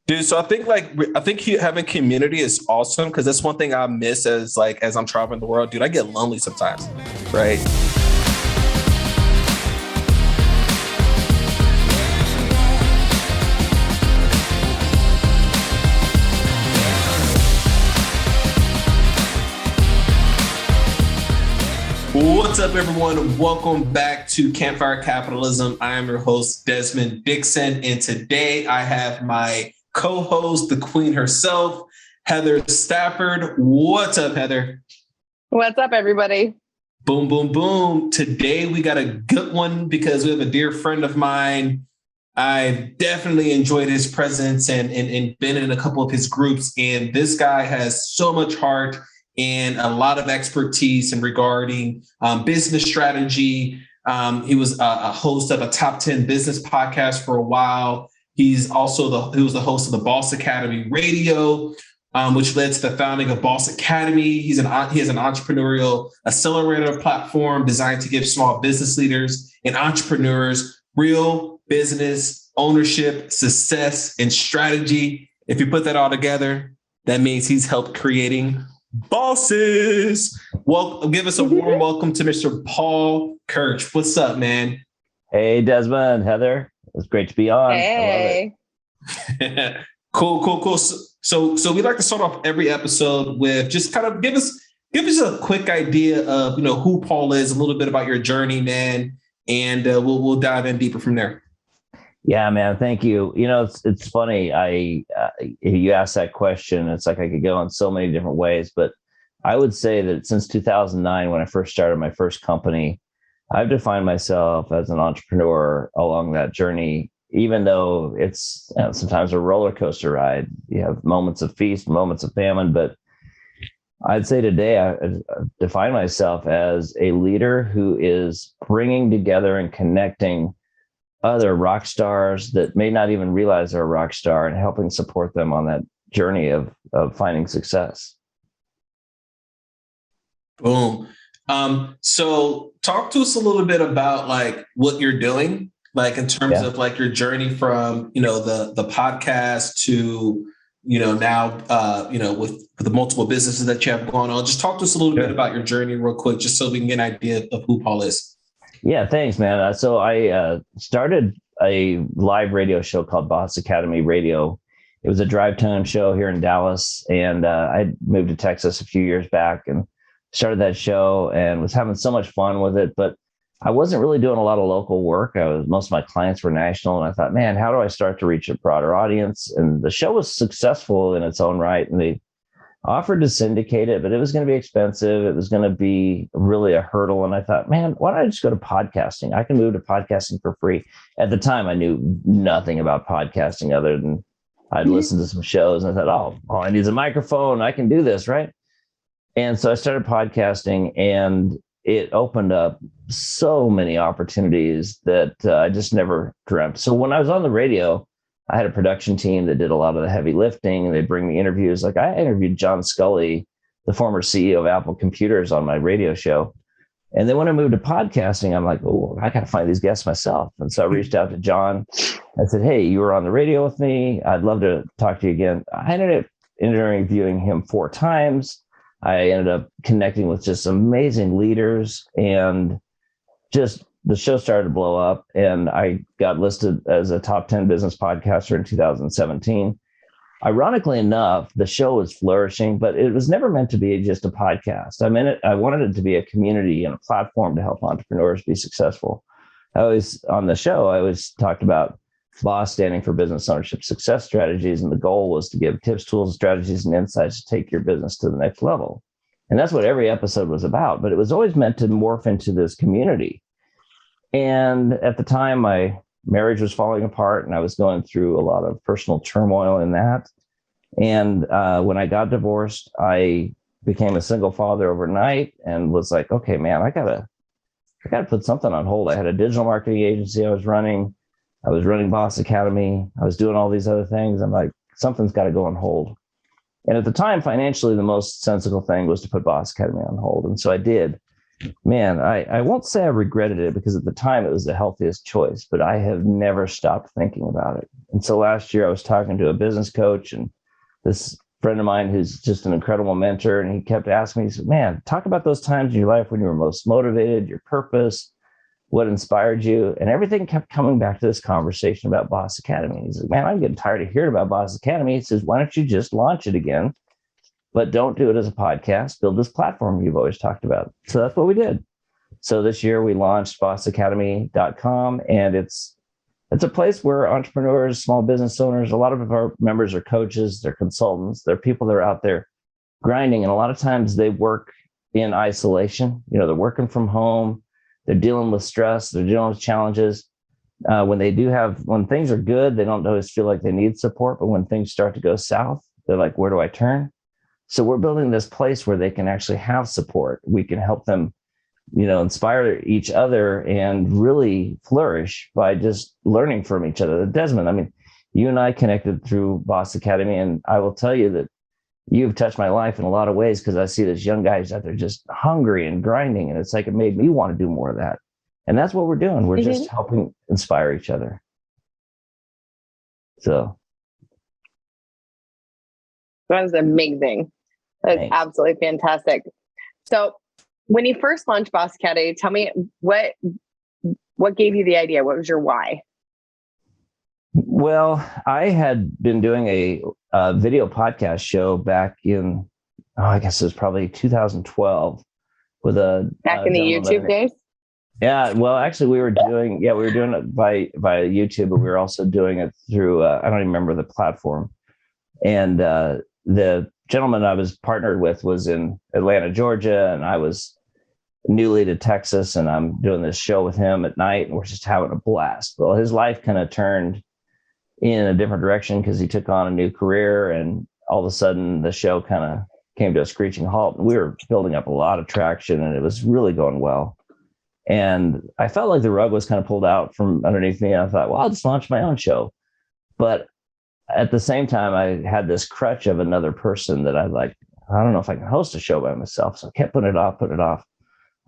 Dude, so I think having community is awesome because that's one thing I miss as I'm traveling the world. Dude, I get lonely sometimes, right? What's up, everyone? Welcome back to Campfire Capitalism. I am your host, Desmond Dixon, and today I have my co-host, the queen herself, Heather Stafford. What's up, Heather? What's up, everybody? Boom, boom, boom. Today we got a good one because we have a dear friend of mine. I've definitely enjoyed his presence and been in a couple of his groups. And this guy has so much heart and a lot of expertise in regarding business strategy. He was a host of a top 10 business podcast for a while. He was the host of the Boss Caddy radio, which led to the founding of Boss Academy. He has an entrepreneurial accelerator platform designed to give small business leaders and entrepreneurs real business ownership, success, and strategy. If you put that all together, that means he's helped creating bosses. Well, give us a warm welcome to Mr. Paul Kirch. What's up, man? Hey, Desmond, Heather. It's great to be on. Hey. I love it. Cool. So we like to start off every episode with just kind of give us a quick idea of who Paul is, a little bit about your journey, man, and we'll dive in deeper from there. Yeah, man. Thank you. It's funny. You asked that question. It's like I could go in so many different ways, but I would say that since 2009, when I first started my first company, I've defined myself as an entrepreneur along that journey, even though it's sometimes a roller coaster ride. You have moments of feast, moments of famine, but I'd say today I define myself as a leader who is bringing together and connecting other rock stars that may not even realize they're a rock star and helping support them on that journey of finding success. Boom. So talk to us a little bit about like what you're doing, like in terms of like your journey from, the podcast to, now, with the multiple businesses that you have going on. Just talk to us a little bit about your journey real quick, just so we can get an idea of who Paul is. Yeah, thanks, man. So I started a live radio show called Boss Academy Radio. It was a drive time show here in Dallas. And I moved to Texas a few years back and started that show and was having so much fun with it. But I wasn't really doing a lot of local work. Most of my clients were national. And I thought, man, how do I start to reach a broader audience? And the show was successful in its own right. And they offered to syndicate it, but it was going to be expensive. It was going to be really a hurdle. And I thought, man, why don't I just go to podcasting? I can move to podcasting for free. At the time, I knew nothing about podcasting other than I'd listened to some shows and I thought, all I need is a microphone. I can do this, right? And so I started podcasting and it opened up so many opportunities that I just never dreamt. So when I was on the radio, I had a production team that did a lot of the heavy lifting and they'd bring me interviews. Like I interviewed John Scully, the former CEO of Apple Computers, on my radio show. And then when I moved to podcasting, I'm like, oh, I got to find these guests myself. And so I reached out to John. I said, hey, you were on the radio with me. I'd love to talk to you again. I ended up interviewing him 4 times. I ended up connecting with just amazing leaders and just the show started to blow up and I got listed as a top 10 business podcaster in 2017. Ironically enough, the show was flourishing, but it was never meant to be just a podcast. I wanted it to be a community and a platform to help entrepreneurs be successful. On the show, I always talked about BOSS standing for business ownership success strategies. And the goal was to give tips, tools, strategies, and insights to take your business to the next level. And that's what every episode was about, but it was always meant to morph into this community. And at the time, my marriage was falling apart and I was going through a lot of personal turmoil in that. And when I got divorced, I became a single father overnight and was like, okay, man, I gotta put something on hold. I had a digital marketing agency I was running Boss Academy. I was doing all these other things. I'm like, something's got to go on hold. And at the time, financially, the most sensible thing was to put Boss Caddy on hold. And so I did. man, I won't say I regretted it because at the time it was the healthiest choice, but I have never stopped thinking about it. And so last year I was talking to a business coach and this friend of mine who's just an incredible mentor. And he kept asking me, he said, man, talk about those times in your life when you were most motivated, your purpose, what inspired you. And everything kept coming back to this conversation about Boss Academy. He's like, man, I'm getting tired of hearing about Boss Academy. He says, why don't you just launch it again? But don't do it as a podcast. Build this platform you've always talked about. So that's what we did. So this year we launched bossacademy.com, and it's a place where entrepreneurs, small business owners, a lot of our members are coaches, they're consultants, they're people that are out there grinding. And a lot of times they work in isolation. You know, they're working from home, they're dealing with stress, they're dealing with challenges. When things are good, they don't always feel like they need support. But when things start to go south, they're like, where do I turn? So we're building this place where they can actually have support. We can help them, inspire each other and really flourish by just learning from each other. Desmond, I mean, you and I connected through Boss Academy, and I will tell you that you've touched my life in a lot of ways because I see these young guys out there just hungry and grinding, and it's like it made me want to do more of that. And that's what we're doing. We're just helping inspire each other. So. That was amazing. That's absolutely fantastic. So when you first launched Boss Caddy, tell me what gave you the idea? What was your why? Well, I had been doing a video podcast show back in, I guess it was probably 2012 with back in the YouTube days. Yeah, well, actually, we were doing it by YouTube, but we were also doing it through I don't even remember the platform. And the gentleman I was partnered with was in Atlanta, Georgia, and I was newly to Texas, and I'm doing this show with him at night, and we're just having a blast. Well, his life kind of turned in a different direction because he took on a new career, and all of a sudden the show kind of came to a screeching halt. We were building up a lot of traction, and it was really going well. And I felt like the rug was kind of pulled out from underneath me. And I thought, well, I'll just launch my own show. But at the same time, I had this crutch of another person that I don't know if I can host a show by myself. So I kept putting it off.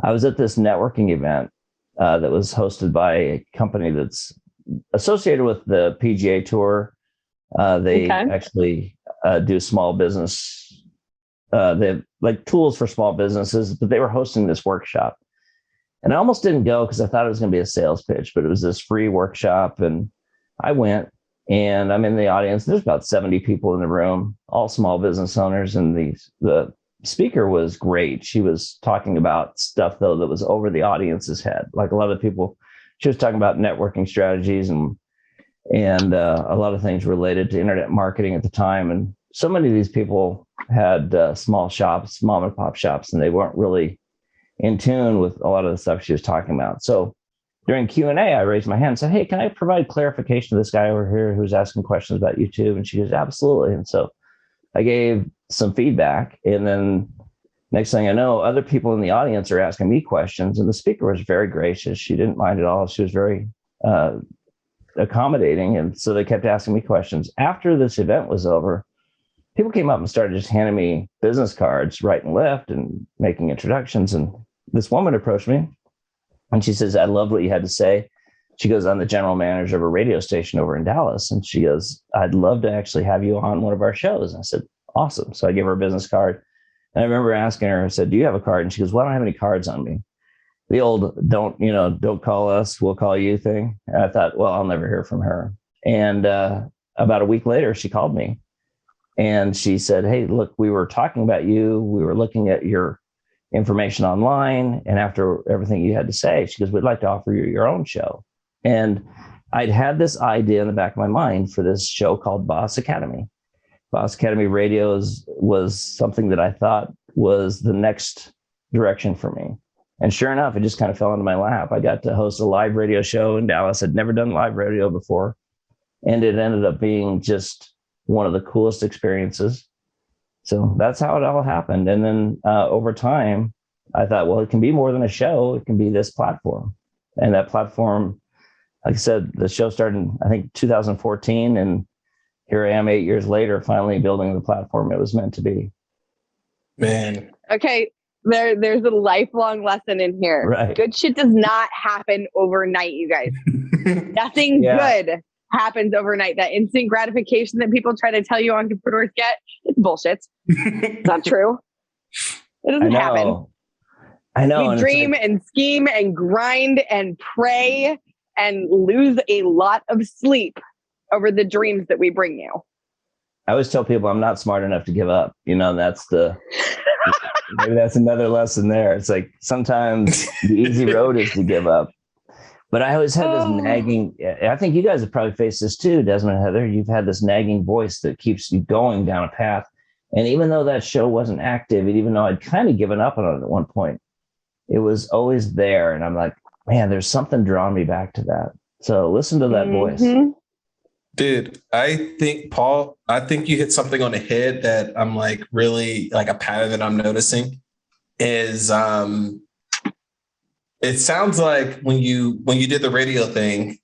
I was at this networking event that was hosted by a company that's associated with the PGA Tour. They actually do small business. They have like tools for small businesses, but they were hosting this workshop. And I almost didn't go because I thought it was going to be a sales pitch, but it was this free workshop. And I went. And I'm in the audience. There's about 70 people in the room, all small business owners. And the speaker was great. She was talking about stuff, though, that was over the audience's head. Like a lot of people, she was talking about networking strategies and a lot of things related to internet marketing at the time. And so many of these people had small shops, mom and pop shops, and they weren't really in tune with a lot of the stuff she was talking about. So during Q&A, I raised my hand and said, hey, can I provide clarification to this guy over here who's asking questions about YouTube? And she goes, absolutely. And so I gave some feedback. And then next thing I know, other people in the audience are asking me questions. And the speaker was very gracious. She didn't mind at all. She was very accommodating. And so they kept asking me questions. After this event was over, people came up and started just handing me business cards right and left and making introductions. And this woman approached me. And she says, I love what you had to say. She goes, I'm the general manager of a radio station over in Dallas. And she goes, I'd love to actually have you on one of our shows. And I said, awesome. So I gave her a business card. And I remember asking her, I said, do you have a card? And she goes, well, I don't have any cards on me. The old don't call us, we'll call you thing. And I thought, well, I'll never hear from her. And about a week later, she called me and she said, hey, look, we were talking about you. We were looking at your information online. And after everything you had to say, she goes, we'd like to offer you your own show. And I'd had this idea in the back of my mind for this show called Boss Academy. Boss Academy Radio was something that I thought was the next direction for me. And sure enough, it just kind of fell into my lap. I got to host a live radio show in Dallas. I'd never done live radio before. And it ended up being just one of the coolest experiences. So that's how it all happened. And then over time, I thought, well, it can be more than a show. It can be this platform. And that platform, like I said, the show started in, I think, 2014. And here I am 8 years later, finally building the platform it was meant to be. Man. Okay. There's a lifelong lesson in here. Right. Good shit does not happen overnight, you guys. Nothing good happens overnight. That instant gratification that people try to tell you entrepreneurs get, it's bullshit. It's not true. It doesn't happen. I know. We dream and scheme and grind and pray and lose a lot of sleep over the dreams that we bring you. I always tell people I'm not smart enough to give up. Maybe that's another lesson there. It's like sometimes the easy road is to give up. But I always had this nagging, I think you guys have probably faced this too, Desmond and Heather. You've had this nagging voice that keeps you going down a path. And even though that show wasn't active, and even though I'd kind of given up on it at one point, it was always there. And I'm like, man, there's something drawing me back to that. So listen to that voice. Dude, I think, Paul, you hit something on the head that I'm like really like a pattern that I'm noticing is it sounds like when you did the radio thing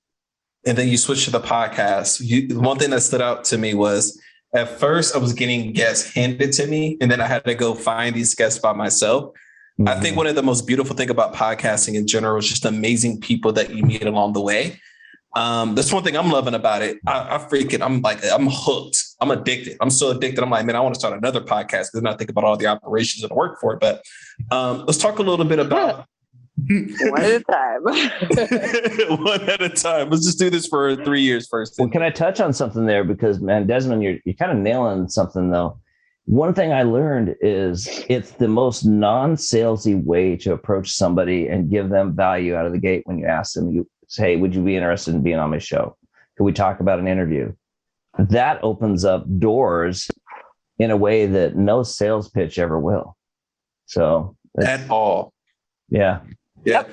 and then you switched to the podcast, one thing that stood out to me was at first I was getting guests handed to me and then I had to go find these guests by myself. Mm-hmm. I think one of the most beautiful thing about podcasting in general is just amazing people that you meet along the way. That's one thing I'm loving about it. I'm hooked. I'm addicted. I'm so addicted. I'm like, man, I want to start another podcast because I think about all the operations and the work for it. But let's talk a little bit about one at a time. One at a time. Let's just do this for 3 years first. Well, can I touch on something there? Because, man, Desmond, you're kind of nailing something, though. One thing I learned is it's the most non-salesy way to approach somebody and give them value out of the gate when you ask them, you say, hey, would you be interested in being on my show? Could we talk about an interview? That opens up doors in a way that no sales pitch ever will. So at all. Yeah. Yeah.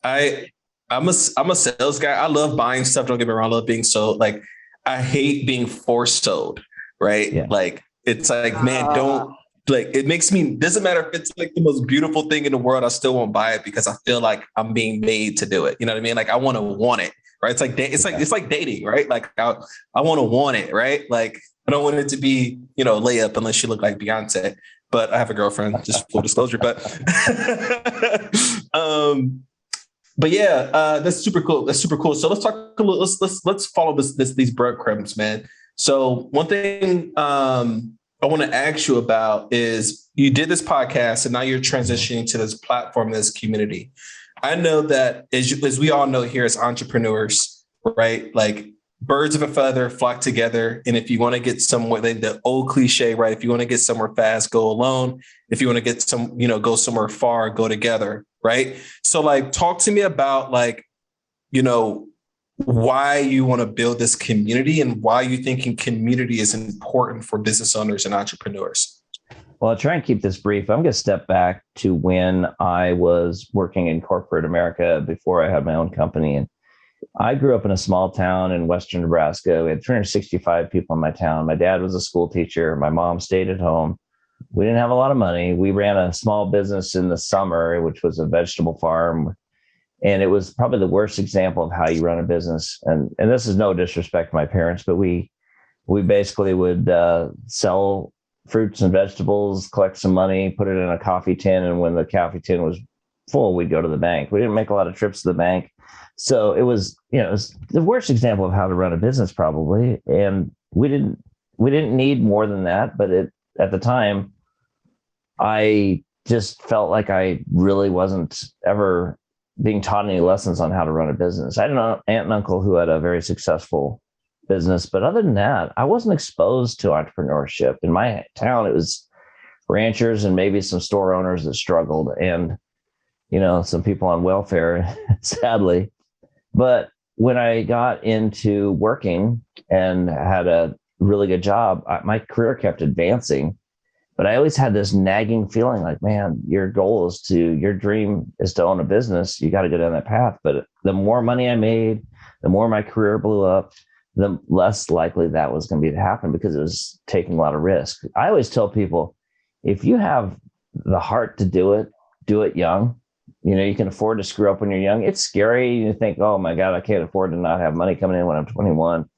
Yep. I'm a sales guy. I love buying stuff. Don't get me wrong. I love being sold. Like I hate being forced sold. Right. Yeah. Like it's like, man, don't like, it makes me, doesn't matter if it's like the most beautiful thing in the world. I still won't buy it because I feel like I'm being made to do it. You know what I mean? Like I want it. Right. It's like, it's like dating, right? Like I want it. Right. Like I don't want it to be, layup unless you look like Beyonce, but I have a girlfriend, just full disclosure, but yeah, that's super cool. So let's talk a little, let's follow these breadcrumbs, man. So one thing, I want to ask you about is you did this podcast and now you're transitioning to this platform, this community. I know that as we all know here as entrepreneurs, right? Like birds of a feather flock together. And if you want to get somewhere, the old cliche, right? If you want to get somewhere fast, go alone. If you want to get go somewhere far, go together. Right. So like, talk to me about like, why you want to build this community and why you thinking community is important for business owners and entrepreneurs. Well, I'll try and keep this brief. I'm going to step back to when I was working in corporate America before I had my own company. And I grew up in a small town in Western Nebraska. We had 365 people in my town. My dad was a school teacher. My mom stayed at home. We didn't have a lot of money. We ran a small business in the summer, which was a vegetable farm. And it was probably the worst example of how you run a business. And this is no disrespect to my parents, but we basically would sell fruits and vegetables, collect some money, put it in a coffee tin. And when the coffee tin was full, we'd go to the bank. We didn't make a lot of trips to the bank. So it was the worst example of how to run a business probably. And we didn't need more than that. But at the time, I just felt like I really wasn't ever being taught any lessons on how to run a business. I had an aunt and uncle who had a very successful business, but other than that, I wasn't exposed to entrepreneurship. In my town, it was ranchers and maybe some store owners that struggled and, some people on welfare, sadly. But when I got into working and had a really good job, my career kept advancing. But I always had this nagging feeling like, man, your dream is to own a business. You got to go down that path. But the more money I made, the more my career blew up, the less likely that was going to be to happen because it was taking a lot of risk. I always tell people, if you have the heart to do it young. You can afford to screw up when you're young. It's scary. You think, oh my God, I can't afford to not have money coming in when I'm 21.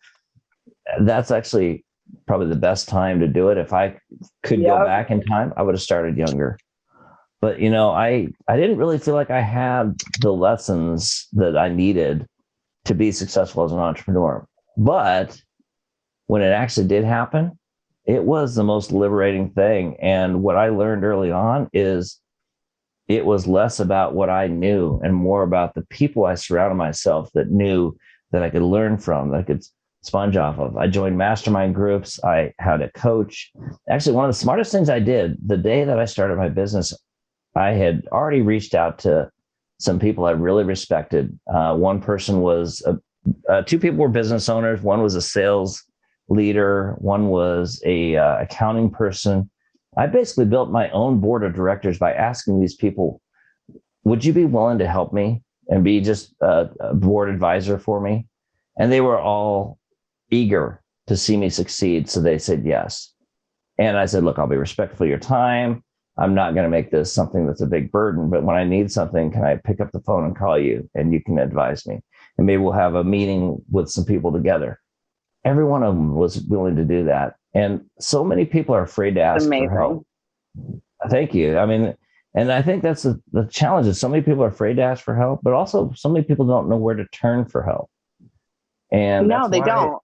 That's actually probably the best time to do it. If I could go back in time, I would have started younger. But, I didn't really feel like I had the lessons that I needed to be successful as an entrepreneur. But when it actually did happen, it was the most liberating thing. And what I learned early on is it was less about what I knew and more about the people I surrounded myself that knew, that I could learn from, that I could sponge off of. I joined mastermind groups. I had a coach. Actually, one of the smartest things I did the day that I started my business, I had already reached out to some people I really respected. One person was, two people were business owners. One was a sales leader. One was a accounting person. I basically built my own board of directors by asking these people, would you be willing to help me and be just a board advisor for me? And they were all eager to see me succeed. So they said yes. And I said, look, I'll be respectful of your time. I'm not going to make this something that's a big burden, but when I need something, can I pick up the phone and call you and you can advise me? And maybe we'll have a meeting with some people together. Every one of them was willing to do that. And so many people are afraid to ask for help. Thank you. I mean, and I think that's the challenge is so many people are afraid to ask for help, but also so many people don't know where to turn for help. And no, they don't.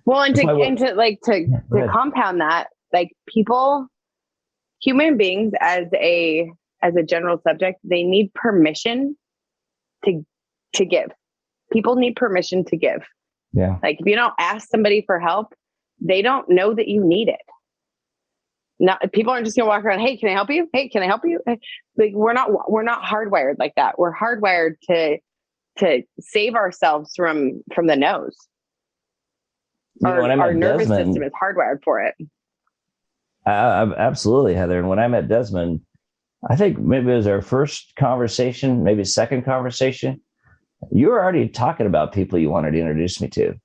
Well, and to compound that, like human beings as a general subject, they need permission to give. People need permission to give. Yeah. Like if you don't ask somebody for help, they don't know that you need it. Now, people aren't just gonna walk around, hey, can I help you? Hey, can I help you? Like we're not hardwired like that. We're hardwired to save ourselves from the no's. Our nervous system is hardwired for it. Absolutely, Heather. And when I met Desmond, I think maybe it was our first conversation, maybe second conversation. You were already talking about people you wanted to introduce me to.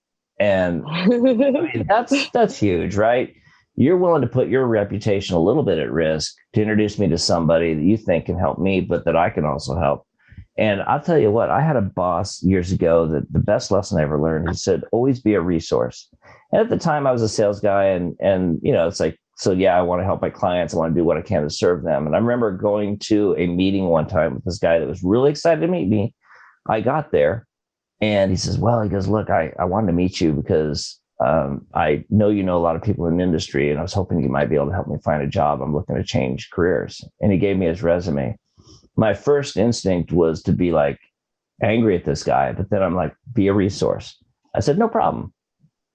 And I mean, that's huge, right? You're willing to put your reputation a little bit at risk to introduce me to somebody that you think can help me, but that I can also help. And I'll tell you what, I had a boss years ago that the best lesson I ever learned, he said, always be a resource. And at the time I was a sales guy and it's like, so yeah, I want to help my clients. I want to do what I can to serve them. And I remember going to a meeting one time with this guy that was really excited to meet me. I got there and he says, well, he goes, look, I wanted to meet you because I know you know a lot of people in the industry and I was hoping you might be able to help me find a job. I'm looking to change careers. And he gave me his resume. My first instinct was to be like angry at this guy, but then I'm like, be a resource. I said, no problem.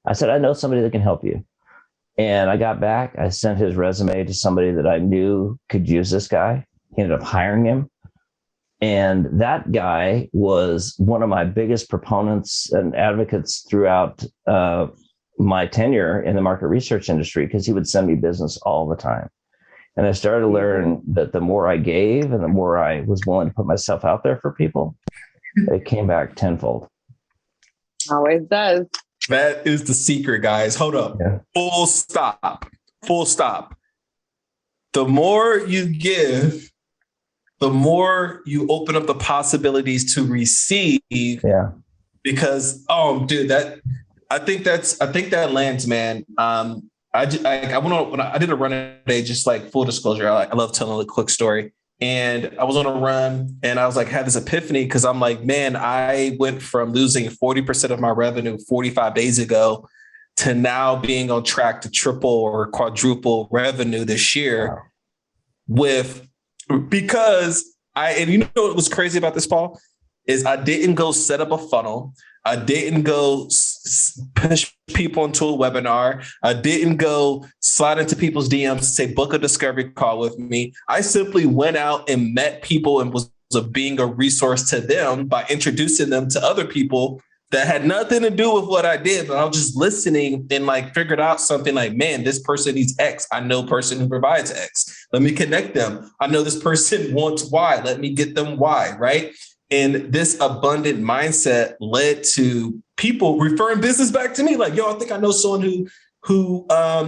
I said, I know somebody that can help you. And I got back, I sent his resume to somebody that I knew could use this guy. He ended up hiring him. And that guy was one of my biggest proponents and advocates throughout my tenure in the market research industry, because he would send me business all the time. And I started to learn that the more I gave and the more I was willing to put myself out there for people, it came back tenfold. Always does. That is the secret, guys. Hold up. Yeah. Full stop. The more you give, the more you open up the possibilities to receive. Yeah. Because, dude, I think that lands, man. I did a run today, just like full disclosure. I love telling a quick story. And I was on a run and I was like, had this epiphany because I'm like, man, I went from losing 40% of my revenue 45 days ago to now being on track to triple or quadruple revenue this year. Wow. Because and you know what was crazy about this, Paul, is I didn't go set up a funnel. I didn't go push people into a webinar. I didn't go slide into people's DMs and say, book a discovery call with me. I simply went out and met people and was being a resource to them by introducing them to other people that had nothing to do with what I did. But I was just listening and like figured out something like, man, this person needs X. I know a person who provides X. Let me connect them. I know this person wants Y. Let me get them Y, right? And this abundant mindset led to people referring business back to me. Like, yo, I think I know someone who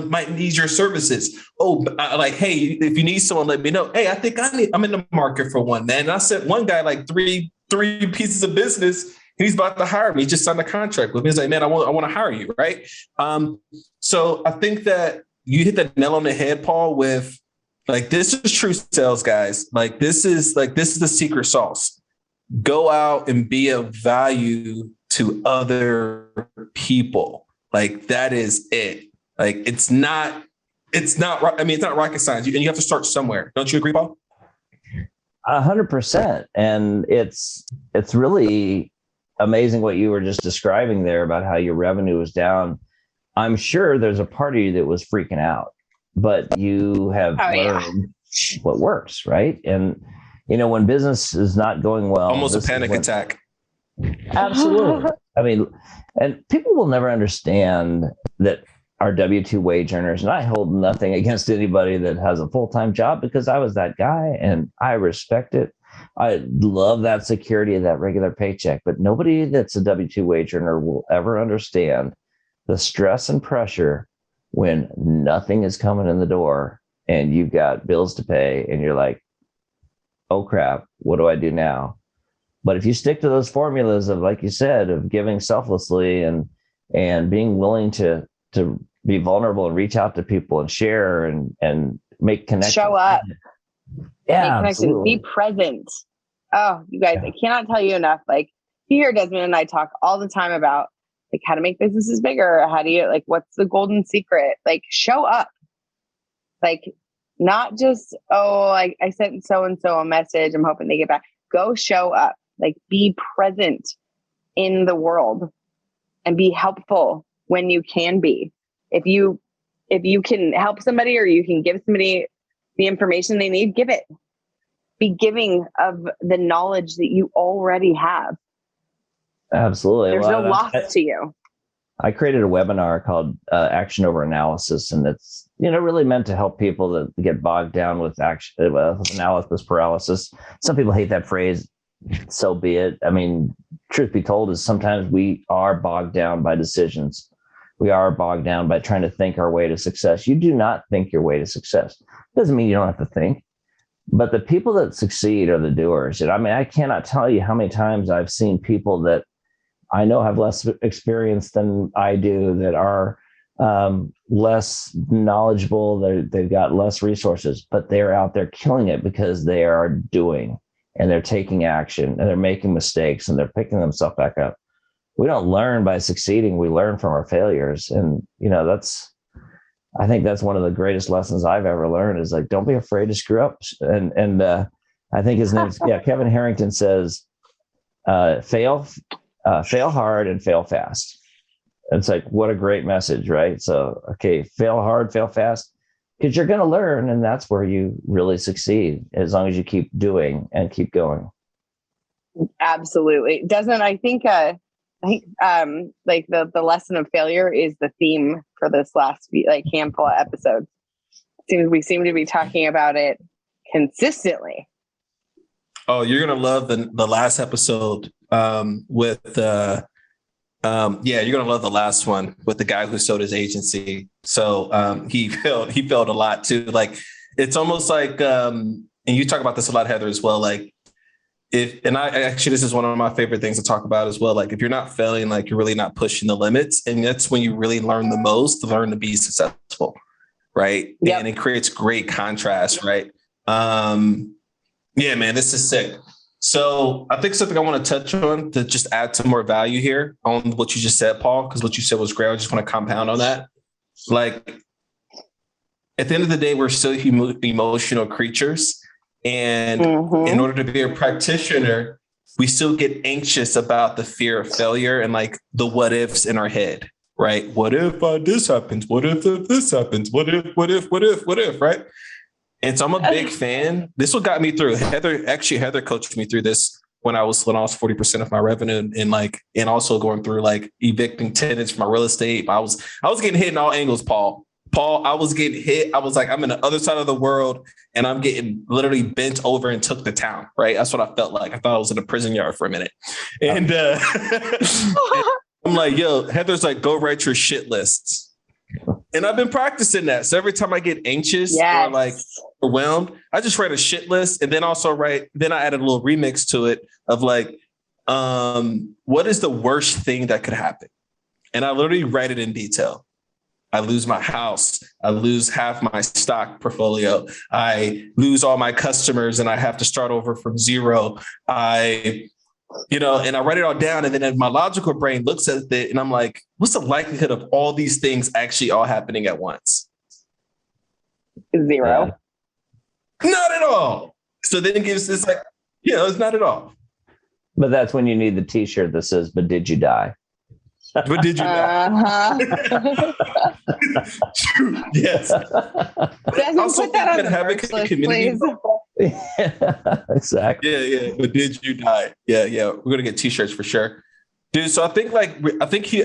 might need your services. Oh, like, hey, if you need someone, let me know. Hey, I'm in the market for one, man. And I sent one guy like three pieces of business. And he's about to hire me. He just signed a contract with me. He's like, man, I want to hire you, right? So I think that you hit the nail on the head, Paul, with Like, this is true sales, guys. Like, this is the secret sauce. Go out and be of value to other people. Like, that is it. Like, it's not rocket science. And you have to start somewhere. Don't you agree, Paul? 100%. And it's really amazing what you were just describing there about how your revenue was down. I'm sure there's a part of you that was freaking out, but you have learned what works, right? And, when business is not going well, almost a panic attack. Absolutely. I mean, and people will never understand that our W-2 wage earners, and I hold nothing against anybody that has a full-time job, because I was that guy and I respect it. I love that security of that regular paycheck, but nobody that's a W-2 wage earner will ever understand the stress and pressure when nothing is coming in the door and you've got bills to pay and you're like, oh crap, what do I do now? But if you stick to those formulas of, like you said, of giving selflessly and being willing to be vulnerable and reach out to people and share and make connections. Show up. Yeah, be present. Oh, you guys, I cannot tell you enough. Like, you hear Desmond and I talk all the time about like how to make businesses bigger. How do you, like, what's the golden secret? Like, show up. Like, not just, I sent so-and-so a message, I'm hoping they get back. Go show up. Like, be present in the world and be helpful when you can be. If you can help somebody or you can give somebody the information they need, give it. Be giving of the knowledge that you already have. Absolutely. There's no loss to you. I created a webinar called Action Over Analysis, and it's really meant to help people that get bogged down with analysis paralysis. Some people hate that phrase. So be it. I mean, truth be told, is sometimes we are bogged down by decisions. We are bogged down by trying to think our way to success. You do not think your way to success. Doesn't mean you don't have to think. But the people that succeed are the doers. And I mean, I cannot tell you how many times I've seen people that I know have less experience than I do, that are less knowledgeable. They've got less resources, but they're out there killing it because they are doing, and they're taking action, and they're making mistakes, and they're picking themselves back up. We don't learn by succeeding. We learn from our failures. And, I think that's one of the greatest lessons I've ever learned, is like, don't be afraid to screw up. And I think his name's, Kevin Harrington says, fail hard and fail fast. It's like, what a great message, right? So, okay, fail hard, fail fast, because you're going to learn. And that's where you really succeed, as long as you keep doing and keep going. Absolutely. I think like the lesson of failure is the theme for this last handful of episodes. We seem to be talking about it consistently. Oh, you're gonna love the last episode you're gonna love the last one with the guy who sold his agency. So he failed a lot too. Like, it's almost like and you talk about this a lot, Heather, as well. Like, this is one of my favorite things to talk about as well. Like, if you're not failing, like, you're really not pushing the limits. And that's when you really learn the most, to learn to be successful. Right. Yep. And it creates great contrast. Right. Yeah, man, this is sick. So I think something I want to touch on to just add some more value here on what you just said, Paul, because what you said was great. I just want to compound on that. Like, at the end of the day, we're still emotional creatures. And in order to be a practitioner, we still get anxious about the fear of failure and like the what ifs in our head, right? What if this happens? What if this happens? What if, right? And so I'm a big fan. This is what got me through. Heather coached me through this when I was 40% of my revenue, and also going through like evicting tenants from my real estate. I was getting hit in all angles, Paul, I was getting hit. I was like, I'm in the other side of the world and I'm getting literally bent over and took to town. Right. That's what I felt like. I thought I was in a prison yard for a minute. And I'm like, yo, Heather's like, go write your shit lists. And I've been practicing that. So every time I get anxious or like overwhelmed, I just write a shit list. And then I added a little remix to it of like, what is the worst thing that could happen? And I literally write it in detail. I lose my house. I lose half my stock portfolio. I lose all my customers and I have to start over from zero. And I write it all down. And then my logical brain looks at it and I'm like, what's the likelihood of all these things actually all happening at once? 0. Not at all. So then it's like, it's not at all. But that's when you need the t-shirt that says, but did you die? But did you die? True. Yes. Doesn't put that on the first list, please. Yeah, exactly. Yeah. But did you die? Yeah. We're going to get t-shirts for sure. Dude, so I think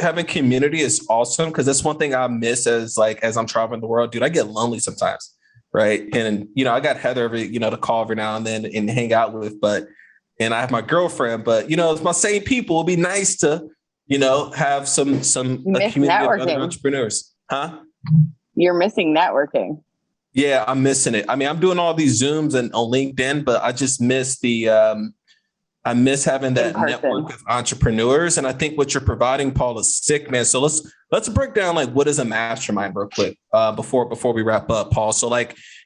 having community is awesome because that's one thing I miss as I'm traveling the world. Dude, I get lonely sometimes, right? And, I got Heather to call every now and then and hang out with, and I have my girlfriend, but, it's my same people. It'd be nice to, have some a community of other entrepreneurs. Huh? You're missing networking. Yeah, I'm missing it. I mean, I'm doing all these Zooms and on LinkedIn, but I just miss I miss having that network of entrepreneurs. And I think what you're providing, Paul, is sick, man. So let's break down what is a mastermind real quick before we wrap up, Paul. So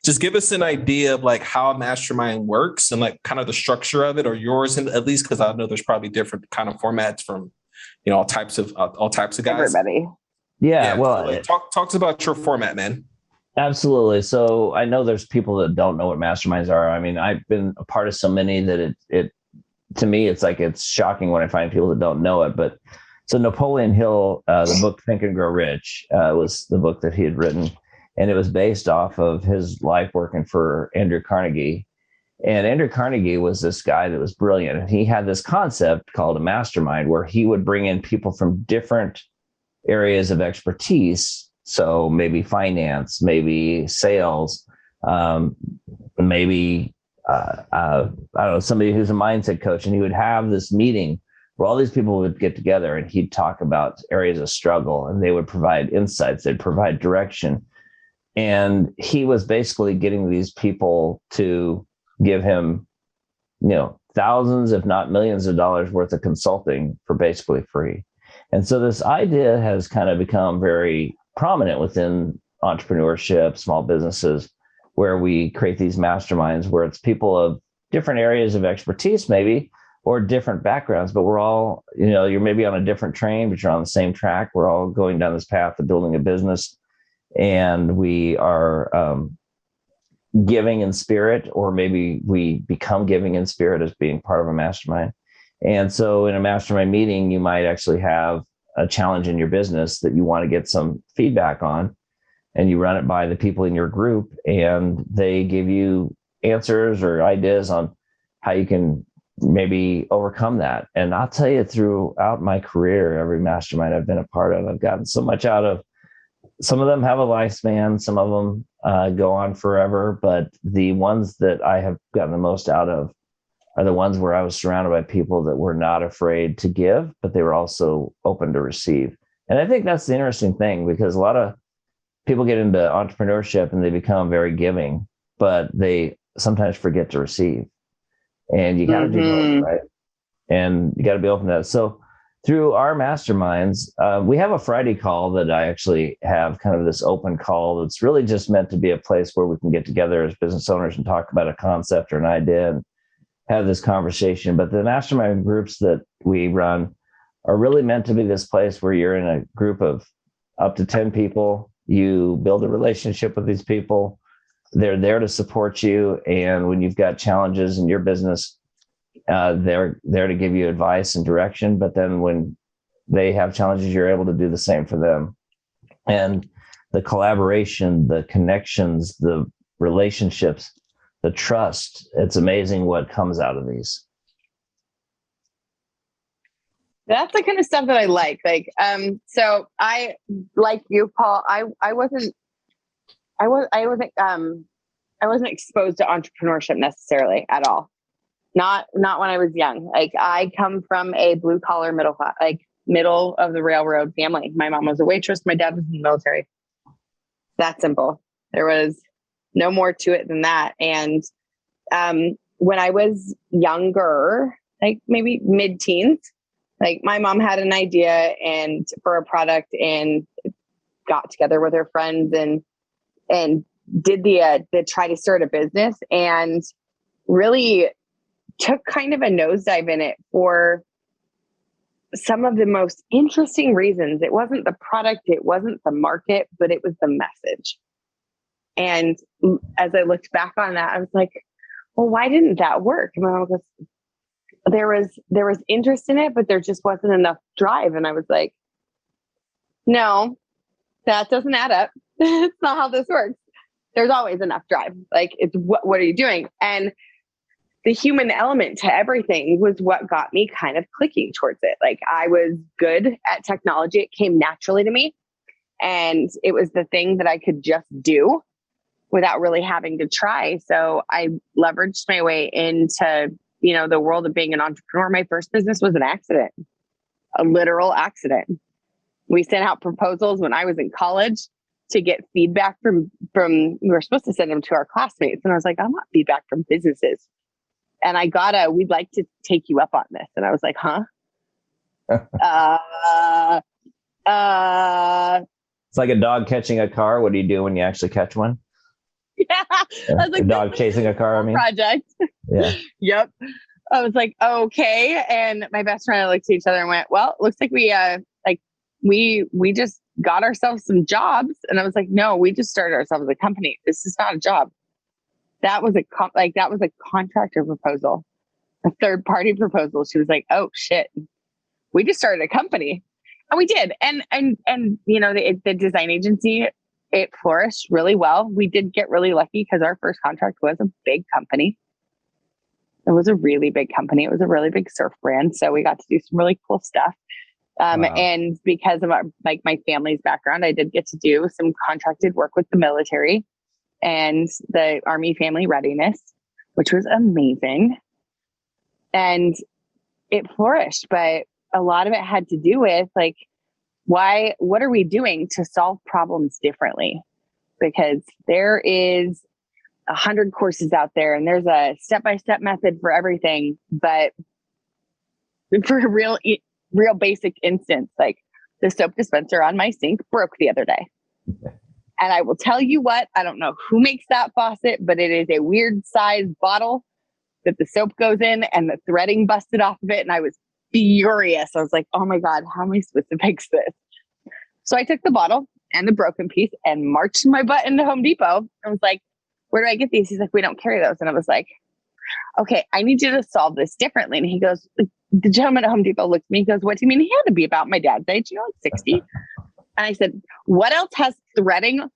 just give us an idea of how a mastermind works and kind of the structure of it, or yours, and at least because I know there's probably different kind of formats from all types of guys. Everybody. Yeah. Well, so talk about your format, man. Absolutely. So I know there's people that don't know what masterminds are. I mean, I've been a part of so many that it to me, it's shocking when I find people that don't know it. But so Napoleon Hill, the book Think and Grow Rich was the book that he had written. And it was based off of his life working for Andrew Carnegie. And Andrew Carnegie was this guy that was brilliant. And he had this concept called a mastermind where he would bring in people from different areas of expertise. So maybe finance, maybe sales, maybe I don't know, somebody who's a mindset coach, and he would have this meeting where all these people would get together and he'd talk about areas of struggle and they would provide insights, they'd provide direction. And he was basically getting these people to give him, thousands, if not millions of dollars worth of consulting for basically free. And so this idea has kind of become very prominent within entrepreneurship, small businesses, where we create these masterminds where it's people of different areas of expertise, maybe, or different backgrounds, but we're all, you're maybe on a different train, but you're on the same track. We're all going down this path of building a business, and we are giving in spirit, or maybe we become giving in spirit as being part of a mastermind. And so in a mastermind meeting, you might actually have a challenge in your business that you want to get some feedback on, and you run it by the people in your group, and they give you answers or ideas on how you can maybe overcome that. And I'll tell you, throughout my career, every mastermind I've been a part of, I've gotten so much out of. Some of them have a lifespan, some of them go on forever, but the ones that I have gotten the most out of are the ones where I was surrounded by people that were not afraid to give, but they were also open to receive. And I think that's the interesting thing, because a lot of people get into entrepreneurship and they become very giving, but they sometimes forget to receive. And you got to do both, right? And you got to be open to that. So through our masterminds, we have a Friday call that I actually have, kind of this open call that's really just meant to be a place where we can get together as business owners and talk about a concept or an idea and have this conversation. But the mastermind groups that we run are really meant to be this place where you're in a group of up to 10 people. You build a relationship with these people. They're there to support you. And when you've got challenges in your business, they're there to give you advice and direction. But then when they have challenges, you're able to do the same for them. And the collaboration, the connections, the relationships, the trust, it's amazing what comes out of these. That's the kind of stuff that I like. So I, like you, Paul, I wasn't exposed to entrepreneurship necessarily at all. Not when I was young. I come from a blue collar middle class, middle of the railroad family. My mom was a waitress. My dad was in the military. That simple. There was no more to it than that. And when I was younger, maybe mid-teens, my mom had an idea for a product, and got together with her friends and did the try to start a business, and really took kind of a nosedive in it for some of the most interesting reasons. It wasn't the product, it wasn't the market, but it was the message. And as I looked back on that, I was like, well, why didn't that work? And I was, there was interest in it, but there just wasn't enough drive. And I was like, no, that doesn't add up. It's not how this works. There's always enough drive. Like, it's what are you doing? And the human element to everything was what got me kind of clicking towards it. Like, I was good at technology. It came naturally to me. And it was the thing that I could just do without really having to try. So I leveraged my way into, the world of being an entrepreneur. My first business was an accident, a literal accident. We sent out proposals when I was in college to get feedback from, we were supposed to send them to our classmates. And I was like, I want feedback from businesses. And I got we'd like to take you up on this. And I was like, huh? It's like a dog catching a car. What do you do when you actually catch one? Yeah. I was like, a dog chasing a car, project. Yeah. Yep. I was like, okay. And my best friend and I looked at each other and went, well, it looks like we just got ourselves some jobs. And I was like, no, we just started ourselves a company. This is not a job. That was a contractor proposal, a third party proposal. She was like, oh shit, we just started a company. And we did. And the design agency, it flourished really well. We did get really lucky because our first contract was a big company. It was a really big company. It was a really big surf brand. So we got to do some really cool stuff. Wow. And because of my family's background, I did get to do some contracted work with the military and the Army Family Readiness, which was amazing. And it flourished, but a lot of it had to do with what are we doing to solve problems differently? Because there is 100 courses out there and there's a step-by-step method for everything. But for a real basic instance, like the soap dispenser on my sink broke the other day. And I will tell you what, I don't know who makes that faucet, but it is a weird sized bottle that the soap goes in and the threading busted off of it. And I was furious. I was like, oh my God, how am I supposed to fix this? So I took the bottle and the broken piece and marched my butt into Home Depot. I was like, where do I get these? He's like, we don't carry those. And I was like, okay, I need you to solve this differently. And he goes, the gentleman at Home Depot looked at me. He goes, what do you mean? He had to be about my dad's age, like 60. And I said, what else has threading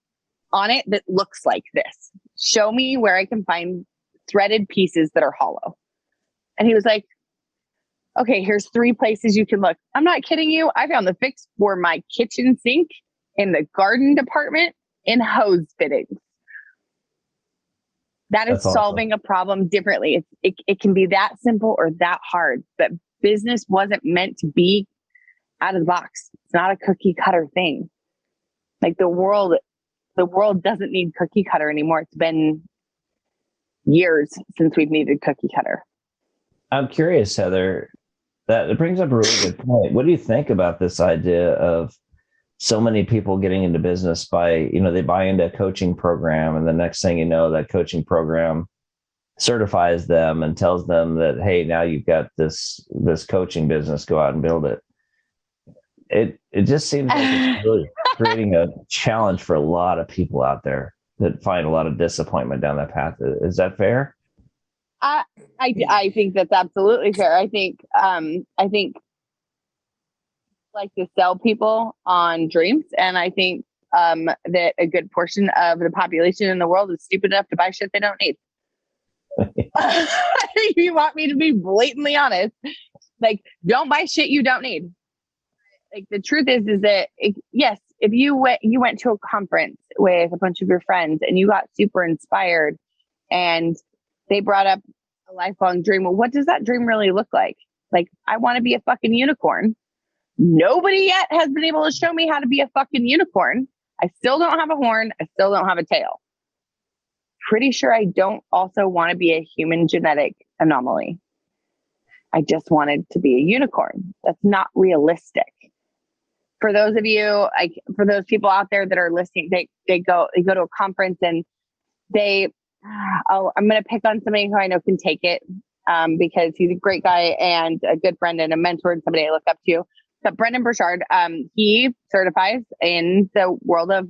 on it that looks like this? Show me where I can find threaded pieces that are hollow. And he was like, okay, here's 3 places you can look. I'm not kidding you. I found the fix for my kitchen sink in the garden department in hose fittings. That is solving a problem differently. It can be that simple or that hard, but business wasn't meant to be out of the box. It's not a cookie cutter thing. Like the world doesn't need cookie cutter anymore. It's been years since we've needed cookie cutter. I'm curious, Heather, that it brings up a really good point. What do you think about this idea of so many people getting into business by, they buy into a coaching program and the next thing you know, that coaching program certifies them and tells them that, hey, now you've got this coaching business, go out and build it. It just seems like it's really creating a challenge for a lot of people out there that find a lot of disappointment down that path. Is that fair? I think that's absolutely fair. I think like to sell people on dreams. And I think that a good portion of the population in the world is stupid enough to buy shit they don't need. If you want me to be blatantly honest, don't buy shit you don't need. The truth is that yes, if you went to a conference with a bunch of your friends and you got super inspired and they brought up a lifelong dream. Well, what does that dream really look like? I want to be a fucking unicorn. Nobody yet has been able to show me how to be a fucking unicorn. I still don't have a horn. I still don't have a tail. Pretty sure I don't also want to be a human genetic anomaly. I just wanted to be a unicorn. That's not realistic. for those of you, like for those people out there that are listening, they go to a conference and I'm going to pick on somebody who I know can take it because he's a great guy and a good friend and a mentor and somebody I look up to. But Brendan Burchard, he certifies in the world of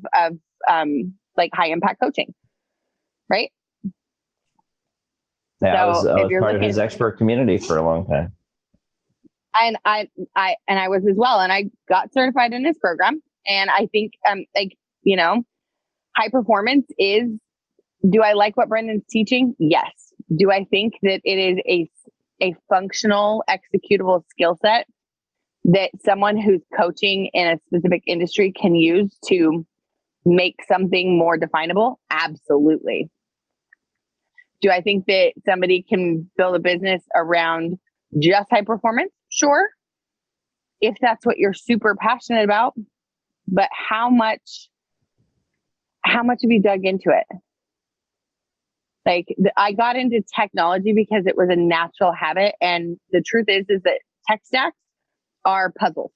like high impact coaching, right? Yeah, So I was part of his expert community for a long time. And I was as well. And I got certified in his program. And I think, high performance is, do I like what Brendan's teaching? Yes. Do I think that it is a functional, executable skill set that someone who's coaching in a specific industry can use to make something more definable? Absolutely. Do I think that somebody can build a business around just high performance? Sure. If that's what you're super passionate about, but how much have you dug into it? Like I got into technology because it was a natural habit. And the truth is that tech stacks are puzzles.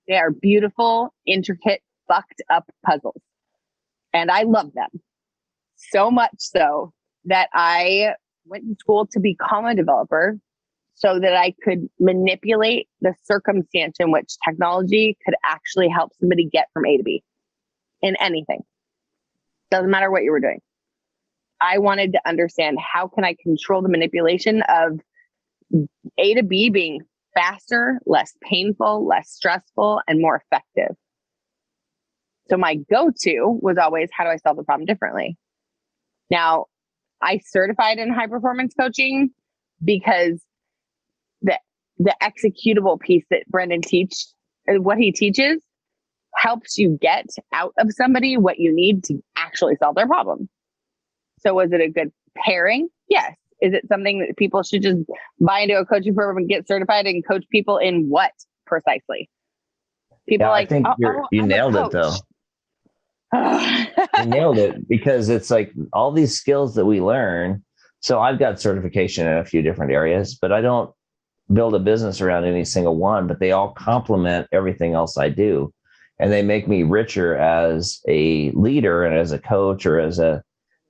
They are beautiful, intricate, fucked up puzzles. And I love them so much so that I went to school to become a developer so that I could manipulate the circumstance in which technology could actually help somebody get from A to B in anything. Doesn't matter what you were doing. I wanted to understand how can I control the manipulation of A to B being faster, less painful, less stressful, and more effective. So my go-to was always, how do I solve the problem differently? Now, I certified in high performance coaching because the executable piece that Brendan what he teaches helps you get out of somebody what you need to actually solve their problem. So was it a good pairing? Yes. Is it something that people should just buy into a coaching program and get certified and coach people in what precisely? People I think you nailed it though. You nailed it, because it's like all these skills that we learn. So I've got certification in a few different areas, but I don't build a business around any single one, but they all complement everything else I do. And they make me richer as a leader and as a coach or as a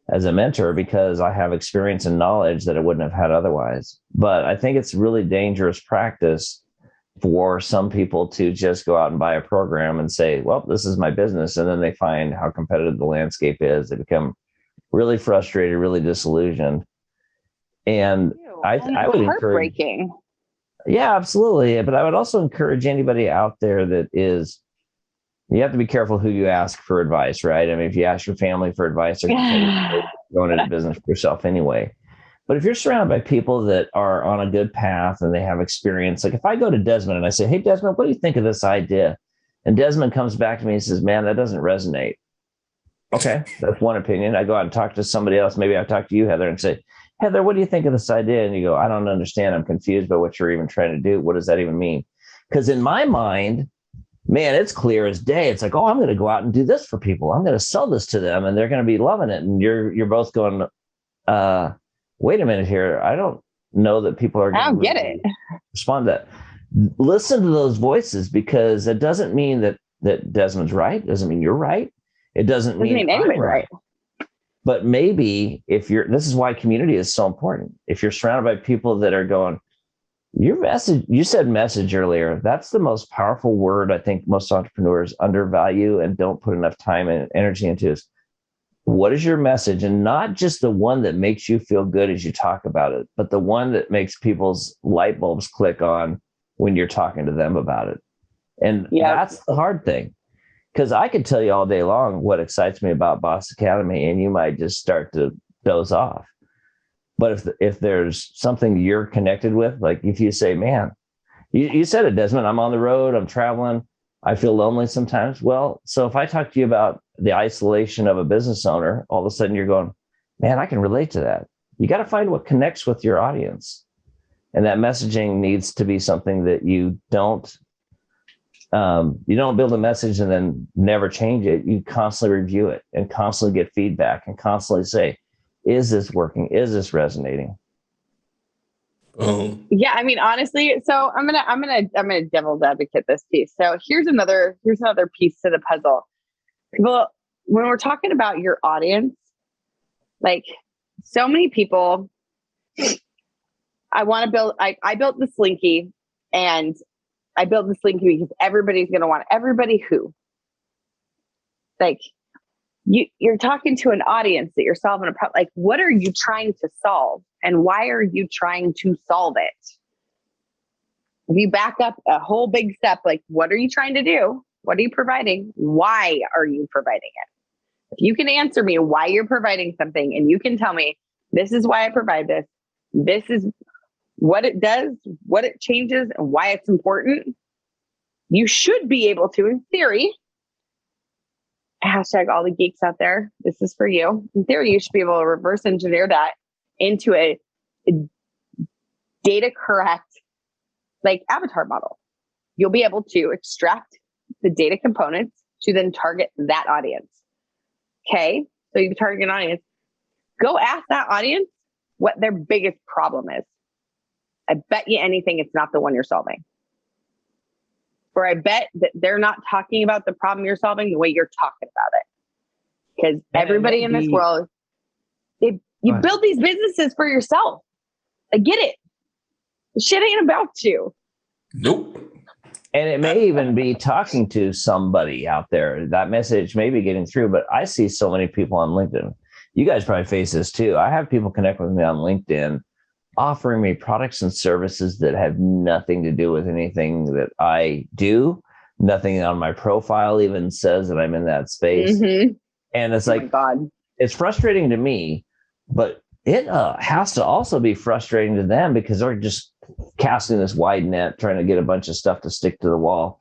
mentor, because I have experience and knowledge that I wouldn't have had otherwise. But I think it's really dangerous practice for some people to just go out and buy a program and say, well, this is my business. And then they find how competitive the landscape is. They become really frustrated, really disillusioned. And I would encourage. Yeah, absolutely. But I would also encourage anybody out there that is, you have to be careful who you ask for advice, right? I mean, if you ask your family for advice, they're going into business for yourself anyway. But if you're surrounded by people that are on a good path and they have experience, like if I go to Desmond and I say, hey, Desmond, what do you think of this idea? And Desmond comes back to me and says, man, that doesn't resonate. Okay, that's one opinion. I go out and talk to somebody else. Maybe I talk to you, Heather, and say, Heather, what do you think of this idea? And you go, I don't understand. I'm confused by what you're even trying to do. What does that even mean? Because in my mind, man, it's clear as day. It's like, oh, I'm going to go out and do this for people. I'm going to sell this to them and they're going to be loving it. And you're both going, wait a minute here. I don't know that people are going to respond to that. Listen to those voices, because it doesn't mean that Desmond's right. It doesn't mean you're right. It doesn't mean anybody's right. But maybe this is why community is so important. If you're surrounded by people that are going, your message, you said message earlier. That's the most powerful word I think most entrepreneurs undervalue and don't put enough time and energy into is, what is your message? And not just the one that makes you feel good as you talk about it, but the one that makes people's light bulbs click on when you're talking to them about it. And that's the hard thing. Because I could tell you all day long what excites me about Boss Academy, and you might just start to doze off. But if there's something you're connected with, like if you say, man, you said it, Desmond, I'm on the road, I'm traveling, I feel lonely sometimes. Well, so if I talk to you about the isolation of a business owner, all of a sudden you're going, man, I can relate to that. You got to find what connects with your audience. And that messaging needs to be something that you don't build a message and then never change it. You constantly review it and constantly get feedback and constantly say, is this working? Is this resonating? Yeah, I mean, honestly, so I'm gonna devil's advocate this piece. So here's another piece to the puzzle. People, when we're talking about your audience, like so many people, I built the Slinky, and I built the Slinky because everybody's gonna want it. Everybody who, like, you're talking to an audience that you're solving a problem. Like, what are you trying to solve, and why are you trying to solve it? If you back up a whole big step, like, what are you trying to do? What are you providing? Why are you providing it? If you can answer me why you're providing something, and you can tell me, this is why I provide this, this is what it does, what it changes, and why it's important, you should be able to, in theory, hashtag all the geeks out there, this is for you. In theory, you should be able to reverse engineer that into a data correct, like, avatar model. You'll be able to extract the data components to then target that audience. Okay, so you target an audience. Go ask that audience what their biggest problem is. I bet you anything it's not the one you're solving. Or I bet that they're not talking about the problem you're solving the way you're talking about it. Because everybody in this world, you build these businesses for yourself. I get it. The shit ain't about you. Nope. And it may even be talking to somebody out there. That message may be getting through, but I see so many people on LinkedIn. You guys probably face this too. I have people connect with me on LinkedIn offering me products and services that have nothing to do with anything that I do. Nothing on my profile even says that I'm in that space. Mm-hmm. And it's like, God, it's frustrating to me, but it has to also be frustrating to them because they're just casting this wide net, trying to get a bunch of stuff to stick to the wall.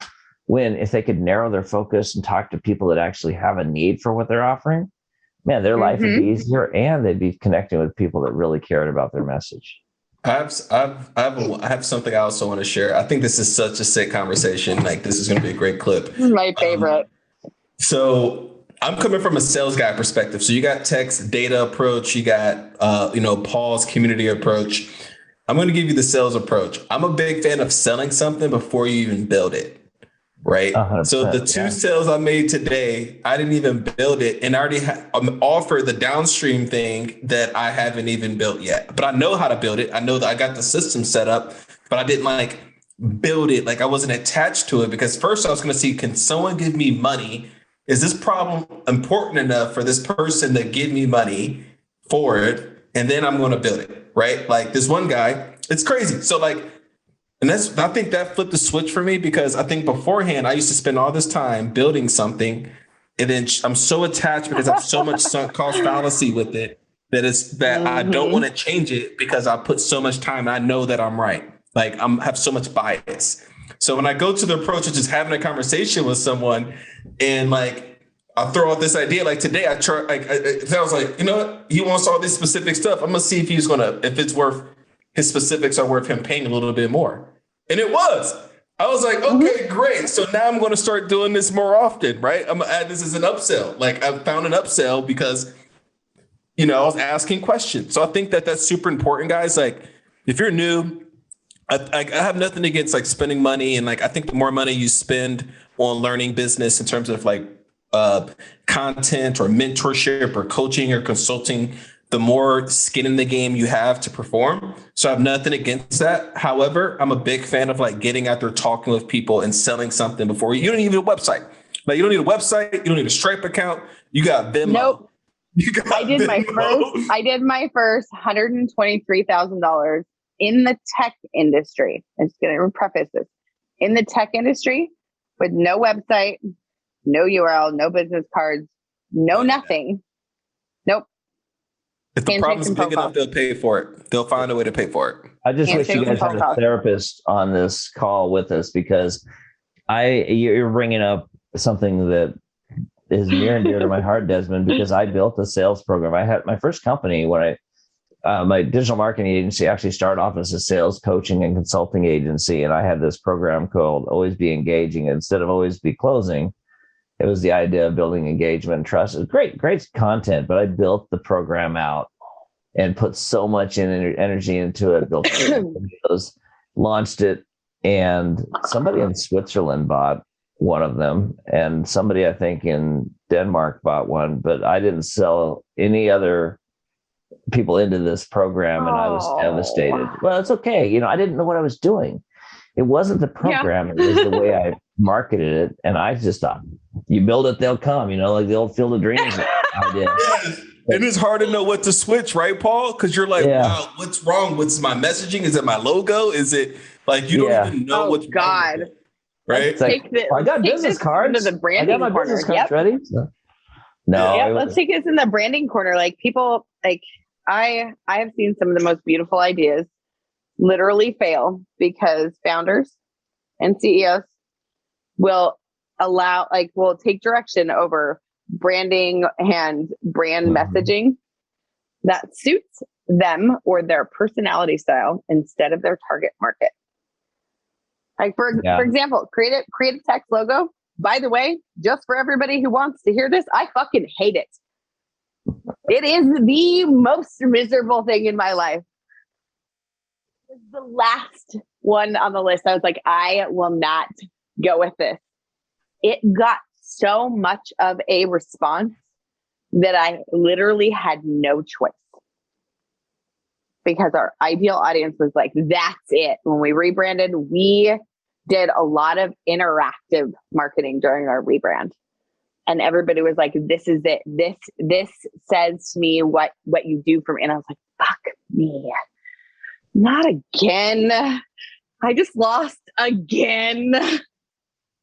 When if they could narrow their focus and talk to people that actually have a need for what they're offering, man, their life would be easier, and they'd be connecting with people that really cared about their message. I have something I also want to share. I think this is such a sick conversation. Like, this is going to be a great clip. This is my favorite. So I'm coming from a sales guy perspective. So you got text data approach, you got Paul's community approach. I'm going to give you the sales approach. I'm a big fan of selling something before you even build it. Right. So the two sales I made today, I didn't even build it. And I already offered the downstream thing that I haven't even built yet. But I know how to build it. I know that I got the system set up, but I didn't build it. Like, I wasn't attached to it because first I was going to see, can someone give me money? Is this problem important enough for this person to give me money for it? And then I'm going to build it. Right. Like, this one guy, it's crazy. So and I think that flipped the switch for me, because I think beforehand I used to spend all this time building something, and then I'm so attached because I have so much sunk cost fallacy with it that I don't want to change it because I put so much time and I know that I'm right. Like, have so much bias. So when I go to the approach of just having a conversation with someone, and I throw out this idea, like today I was like, you know what? He wants all this specific stuff. I'm gonna see if his specifics are worth him paying a little bit more. And it was. I was like, okay, great. So now I'm going to start doing this more often, right? I'm going to add this as an upsell. Like, I found an upsell because, I was asking questions. So I think that that's super important, guys. Like, if you're new, I have nothing against spending money. And I think the more money you spend on learning business in terms of content or mentorship or coaching or consulting, the more skin in the game you have to perform. So I have nothing against that. However, I'm a big fan of getting out there, talking with people and selling something before you don't even need a website. You don't need a website. You don't need a Stripe account. You got Venmo. Nope. I did my first $123,000 in the tech industry. I'm just going to preface this. In the tech industry with no website, no URL, no business cards, no nothing. Nope. If the problem's big enough, they'll pay for it. They'll find a way to pay for it. I just wish you guys had a therapist on this call with us, because you're bringing up something that is near and dear to my heart, Desmond, because I built a sales program. I had my first company when my digital marketing agency actually started off as a sales coaching and consulting agency. And I had this program called Always Be Engaging. Instead of Always Be Closing, it was the idea of building engagement and trust. It was great content, but I built the program out and put so much energy into it, built videos, launched it, and somebody in Switzerland bought one of them, and somebody I think in Denmark bought one, but I didn't sell any other people into this program, and I was devastated. Well, it's okay. You know, I didn't know what I was doing. It wasn't the program, it was the way I marketed it. And I just thought, you build it, they'll come, you know, like the old Field of Dreams idea. Yes. And it's hard to know what to switch, right, Paul? Because you're like, wow, what's wrong? What's my messaging? Is it my logo? Is it like you don't even know what's wrong with it, right? Like, I got business cards. I got my business cards ready. So. No. Let's take this in the branding corner. Like people, like I have seen some of the most beautiful ideas literally fail because founders and CEOs will take direction over branding and brand messaging that suits them or their personality style instead of their target market. Like for example, creative text logo. By the way, just for everybody who wants to hear this, I fucking hate it. It is the most miserable thing in my life. The last one on the list, I was like, I will not go with this. It got so much of a response that I literally had no choice because our ideal audience was like, that's it. When we rebranded, we did a lot of interactive marketing during our rebrand. And everybody was like, this is it. This says to me what you do for me. And I was like, fuck me. Not again. I just lost again.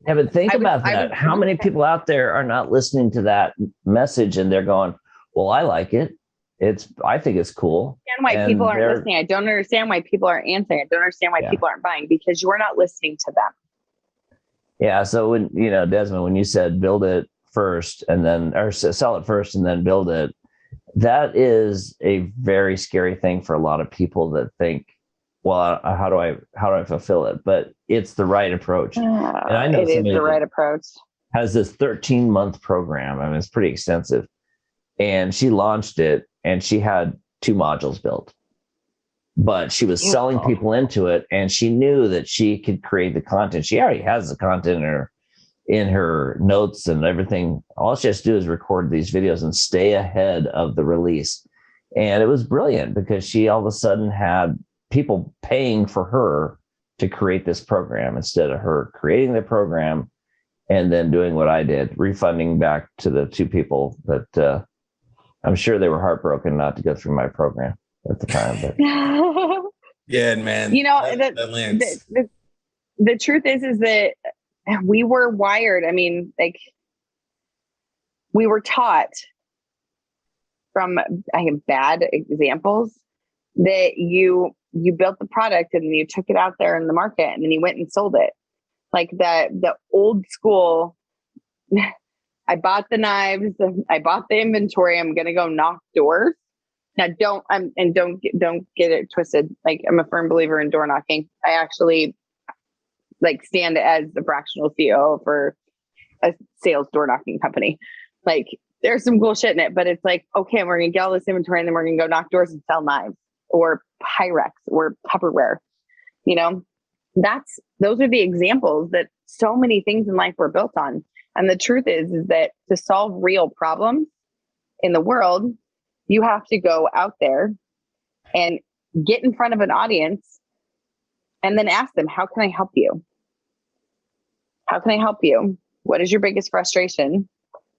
Yeah, but think about that. How many people out there are not listening to that message and they're going, well, I like it. I think it's cool. I understand why people aren't listening. I don't understand why people aren't answering. I don't understand why people aren't buying because you're not listening to them. Yeah. So when, Desmond, when you said build it first and then, or sell it first and then build it, that is a very scary thing for a lot of people that think, well, how do I fulfill it? But it's the right approach. And I know it is the right approach. Has this 13-month program. I mean, it's pretty extensive. And she launched it and she had 2 modules built, but she was selling people into it. And she knew that she could create the content. She already has the content in her notes and everything. All she has to do is record these videos and stay ahead of the release. And it was brilliant because she all of a sudden had people paying for her to create this program instead of her creating the program and then doing what I did, refunding back to the 2 people that I'm sure they were heartbroken not to go through my program at the time. But. Yeah, man. The truth is that we were wired. I mean, like we were taught from bad examples that you built the product and then you took it out there in the market and then you went and sold it. Like the old school, I bought the knives, I bought the inventory, I'm going to go knock doors. Now don't get it twisted. Like I'm a firm believer in door knocking. I actually stand as the fractional CEO for a sales door knocking company. Like there's some cool shit in it, but it's like, okay, we're going to get all this inventory and then we're going to go knock doors and sell knives or Pyrex or Tupperware. Those are the examples that so many things in life were built on. And the truth is that to solve real problems in the world, you have to go out there and get in front of an audience and then ask them, how can I help you? How can I help you? What is your biggest frustration?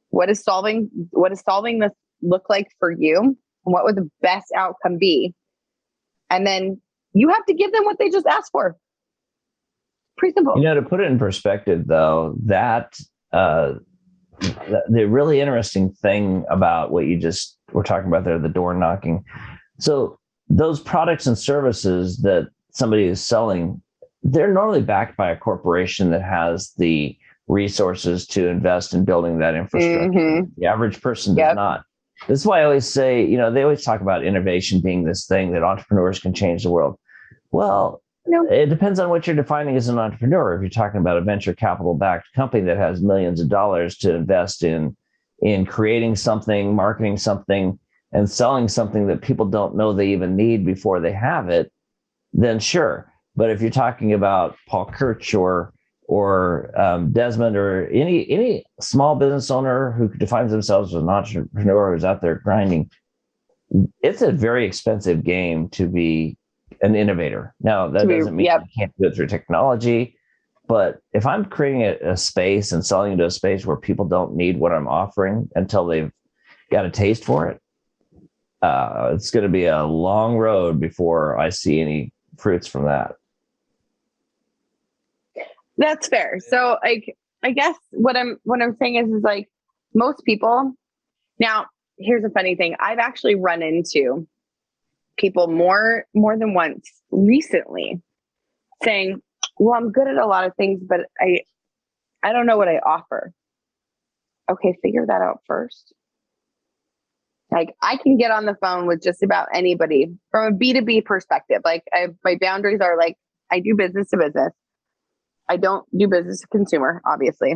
What is solving this look like for you? And what would the best outcome be? And then you have to give them what they just asked for. Pretty simple. To put it in perspective, though, that the really interesting thing about what you just were talking about there, the door knocking. So those products and services that somebody is selling, they're normally backed by a corporation that has the resources to invest in building that infrastructure. Mm-hmm. The average person does not. This is why I always say, they always talk about innovation being this thing that entrepreneurs can change the world. Well, it depends on what you're defining as an entrepreneur. If you're talking about a venture capital backed company that has millions of dollars to invest in creating something, marketing something, and selling something that people don't know they even need before they have it, then sure. But if you're talking about Paul Kirch or Desmond or any small business owner who defines themselves as an entrepreneur who's out there grinding, it's a very expensive game to be an innovator. Now, that doesn't mean you can't do it through technology, but if I'm creating a space and selling into a space where people don't need what I'm offering until they've got a taste for it, it's going to be a long road before I see any fruits from that. That's fair. So like, I guess what I'm saying is like most people. Now, here's a funny thing. I've actually run into people more than once recently saying, well, I'm good at a lot of things, but I don't know what I offer. Okay, figure that out first. Like I can get on the phone with just about anybody from a B2B perspective. Like my boundaries are like, I do business to business. I don't do business to consumer, obviously.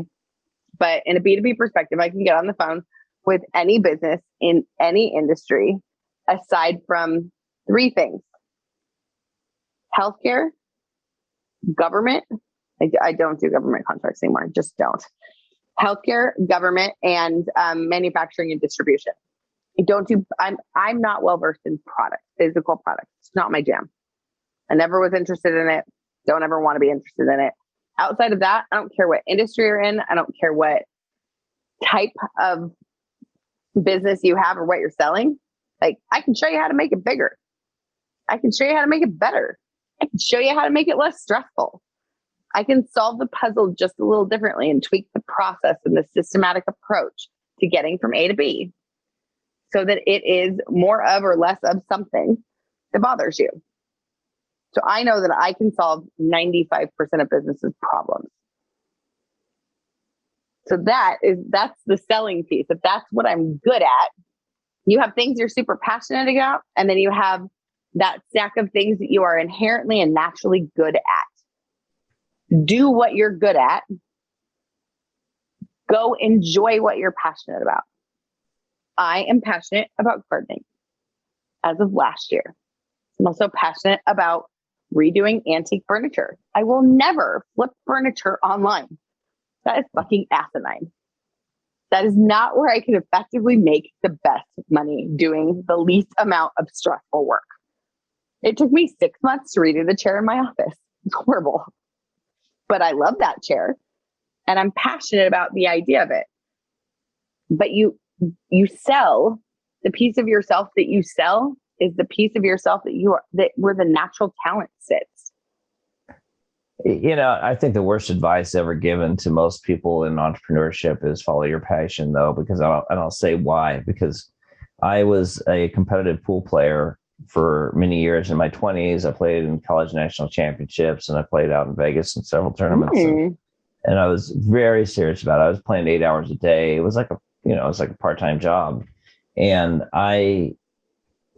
But in a B2B perspective, I can get on the phone with any business in any industry, aside from 3 things: healthcare, government. I don't do government contracts anymore. Just don't. Healthcare, government, and manufacturing and distribution. I'm not well versed in products, physical products. It's not my jam. I never was interested in it. Don't ever want to be interested in it. Outside of that, I don't care what industry you're in. I don't care what type of business you have or what you're selling. Like I can show you how to make it bigger. I can show you how to make it better. I can show you how to make it less stressful. I can solve the puzzle just a little differently and tweak the process and the systematic approach to getting from A to B so that it is more of or less of something that bothers you. So I know that I can solve 95% of businesses' problems. So that's the selling piece. If that's what I'm good at, you have things you're super passionate about, and then you have that stack of things that you are inherently and naturally good at. Do what you're good at. Go enjoy what you're passionate about. I am passionate about gardening as of last year. I'm also passionate about redoing antique furniture. I will never flip furniture online. That is fucking asinine. That is not where I can effectively make the best money doing the least amount of stressful work. It took me 6 months to redo the chair in my office. It's horrible. But I love that chair and I'm passionate about the idea of it. But you sell the piece of yourself that you sell is the piece of yourself that where the natural talent sits. You know, I think the worst advice ever given to most people in entrepreneurship is follow your passion, though, because I'll say why. Because I was a competitive pool player for many years in my 20s. I played in college national championships and I played out in Vegas in several tournaments. And I was very serious about it. I was playing 8 hours a day. It was like a part-time job. And I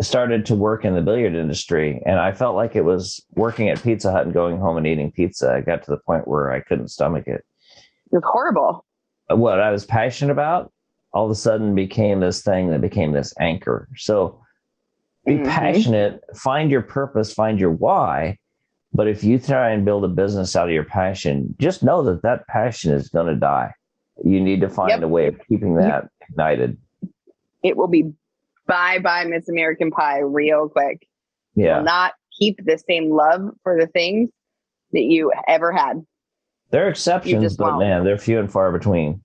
started to work in the billiard industry, and I felt like it was working at Pizza Hut and going home and eating pizza. I got to the point where I couldn't stomach it. It's horrible. What I was passionate about all of a sudden became this thing that became this anchor. So be passionate, find your purpose, find your why. But if you try and build a business out of your passion, just know that that passion is going to die. You need to find a way of keeping that ignited. It will be bye Miss American Pie real quick. Yeah. You will not keep the same love for the things that you ever had. There are exceptions, but man, they're few and far between.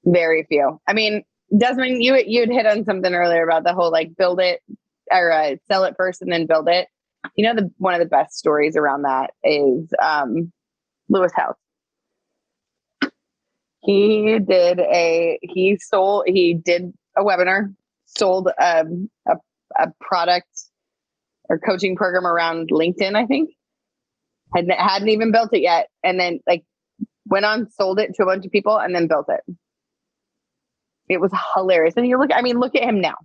Very few. I mean, Desmond, you'd hit on something earlier about the whole like build it or sell it first and then build it. You know, one of the best stories around that is Lewis House. He did a webinar, sold a product or coaching program around LinkedIn, I think. Hadn't even built it yet. And then like went on, sold it to a bunch of people and then built it. It was hilarious. And look at him now.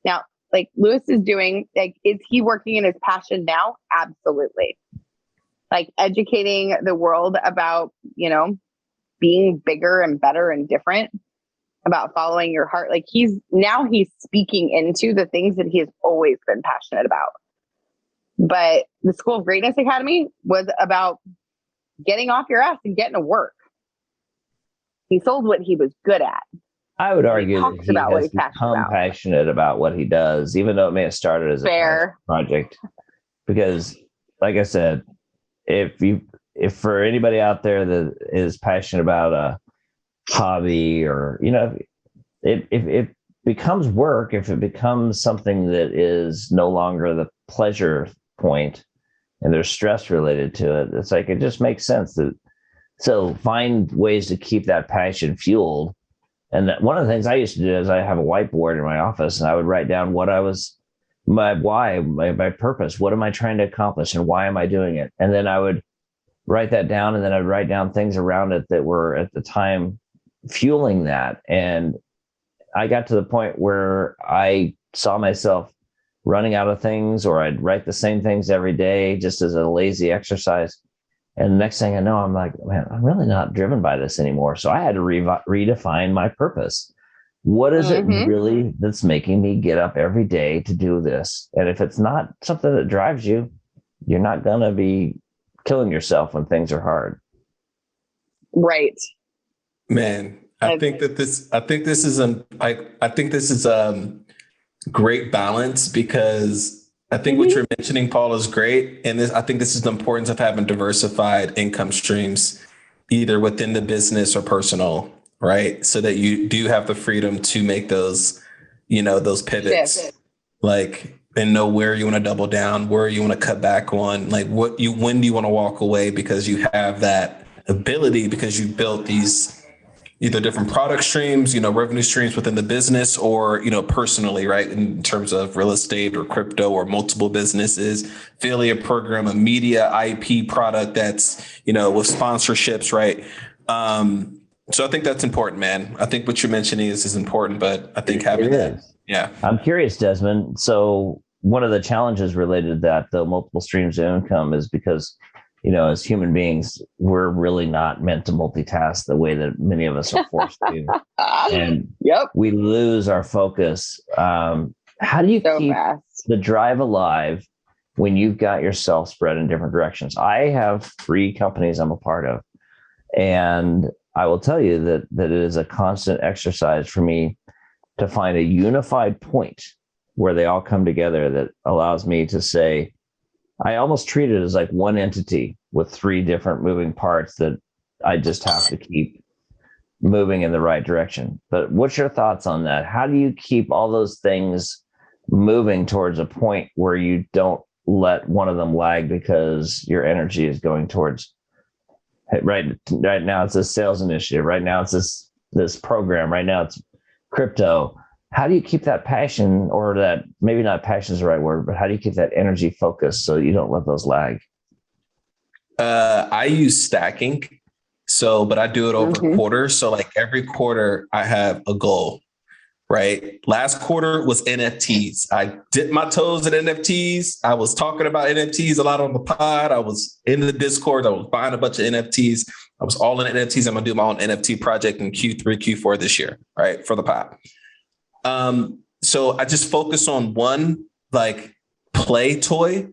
Now, like Lewis is doing, like, is he working in his passion now? Absolutely. Like educating the world about, being bigger and better and different. about following your heart. Like he's speaking into the things that he has always been passionate about. But the School of Greatness Academy was about getting off your ass and getting to work. He sold what he was good at. I would argue that he has become passionate about what he does, even though it may have started as a project. Because, like I said, if for anybody out there that is passionate about a hobby, or if it becomes work, if it becomes something that is no longer the pleasure point, and there's stress related to it, it's like it just makes sense that. So find ways to keep that passion fueled. And one of the things I used to do is I have a whiteboard in my office, and I would write down what I was, my why, my purpose. What am I trying to accomplish, and why am I doing it? And then I would write that down, and then I'd write down things around it that were at the time fueling that. And I got to the point where I saw myself running out of things, or I'd write the same things every day just as a lazy exercise. And the next thing I know, I'm like, man, I'm really not driven by this anymore. So I had to redefine my purpose. What is it really that's making me get up every day to do this? And if it's not something that drives you, you're not going to be killing yourself when things are hard. Right. Man, I think this is great balance, because I think what you're mentioning, Paul, is great. And I think this is the importance of having diversified income streams, either within the business or personal, right? So that you do have the freedom to make those, those pivots, and know where you want to double down, where you want to cut back on, like when do you want to walk away, because you have that ability, because you built these either different product streams, revenue streams within the business, or, personally, right? In terms of real estate or crypto or multiple businesses, affiliate program, a media IP product that's, with sponsorships, right? So I think that's important, man. I think what you're mentioning is important, but I think having that. Yeah. I'm curious, Desmond. So one of the challenges related to that, the multiple streams of income, is because as human beings, we're really not meant to multitask the way that many of us are forced to. And we lose our focus. How do you keep the drive alive when you've got yourself spread in different directions? I have 3 companies I'm a part of. And I will tell you that it is a constant exercise for me to find a unified point where they all come together that allows me to say, I almost treat it as like one entity with 3 different moving parts that I just have to keep moving in the right direction. But what's your thoughts on that? How do you keep all those things moving towards a point where you don't let one of them lag because your energy is going towards, right now it's a sales initiative, right now it's this program, right now it's crypto. How do you keep that passion, or that, maybe not passion is the right word, but how do you keep that energy focused so you don't let those lag? I use stacking. But I do it over quarters. So like every quarter I have a goal, right? Last quarter was NFTs. I dipped my toes in NFTs. I was talking about NFTs a lot on the pod. I was in the Discord. I was buying a bunch of NFTs. I was all in NFTs. I'm going to do my own NFT project in Q3, Q4 this year, right? For the pod. So I just focus on one toy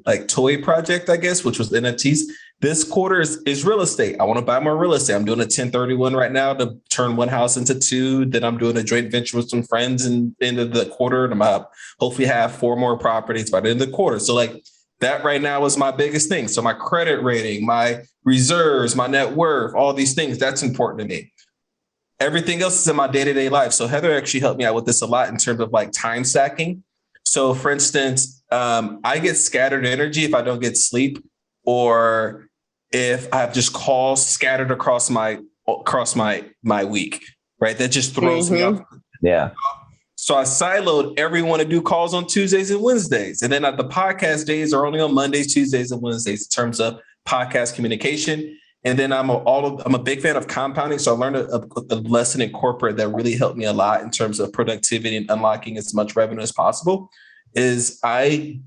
project, I guess, which was NFTs. This quarter is real estate. I want to buy more real estate. I'm doing a 1031 right now to turn one house into 2. Then I'm doing a joint venture with some friends in the end of the quarter. And I'm going to hopefully have 4 more properties by the end of the quarter. So that right now is my biggest thing. So my credit rating, my reserves, my net worth, all these things, that's important to me. Everything else is in my day-to-day life. So Heather actually helped me out with this a lot in terms of time stacking. So for instance, I get scattered energy if I don't get sleep, or if I have just calls scattered across my week, right? That just throws me off. Yeah. So I siloed everyone to do calls on Tuesdays and Wednesdays. And then the podcast days are only on Mondays, Tuesdays, and Wednesdays in terms of podcast communication. And then I'm a big fan of compounding. So I learned a lesson in corporate that really helped me a lot in terms of productivity and unlocking as much revenue as possible. Is I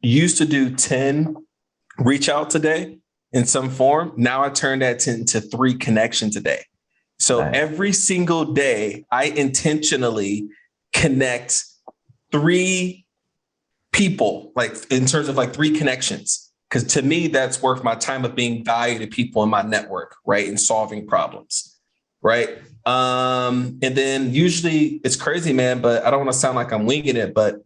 used to do 10 reach out today in some form. Now I turned that into 3 connections a day. So every single day, I intentionally connect 3 people, like in terms of like 3 connections. Because to me, that's worth my time of being valued to people in my network, right? And solving problems, right? And then usually it's crazy, man, but I don't want to sound like I'm winging it, but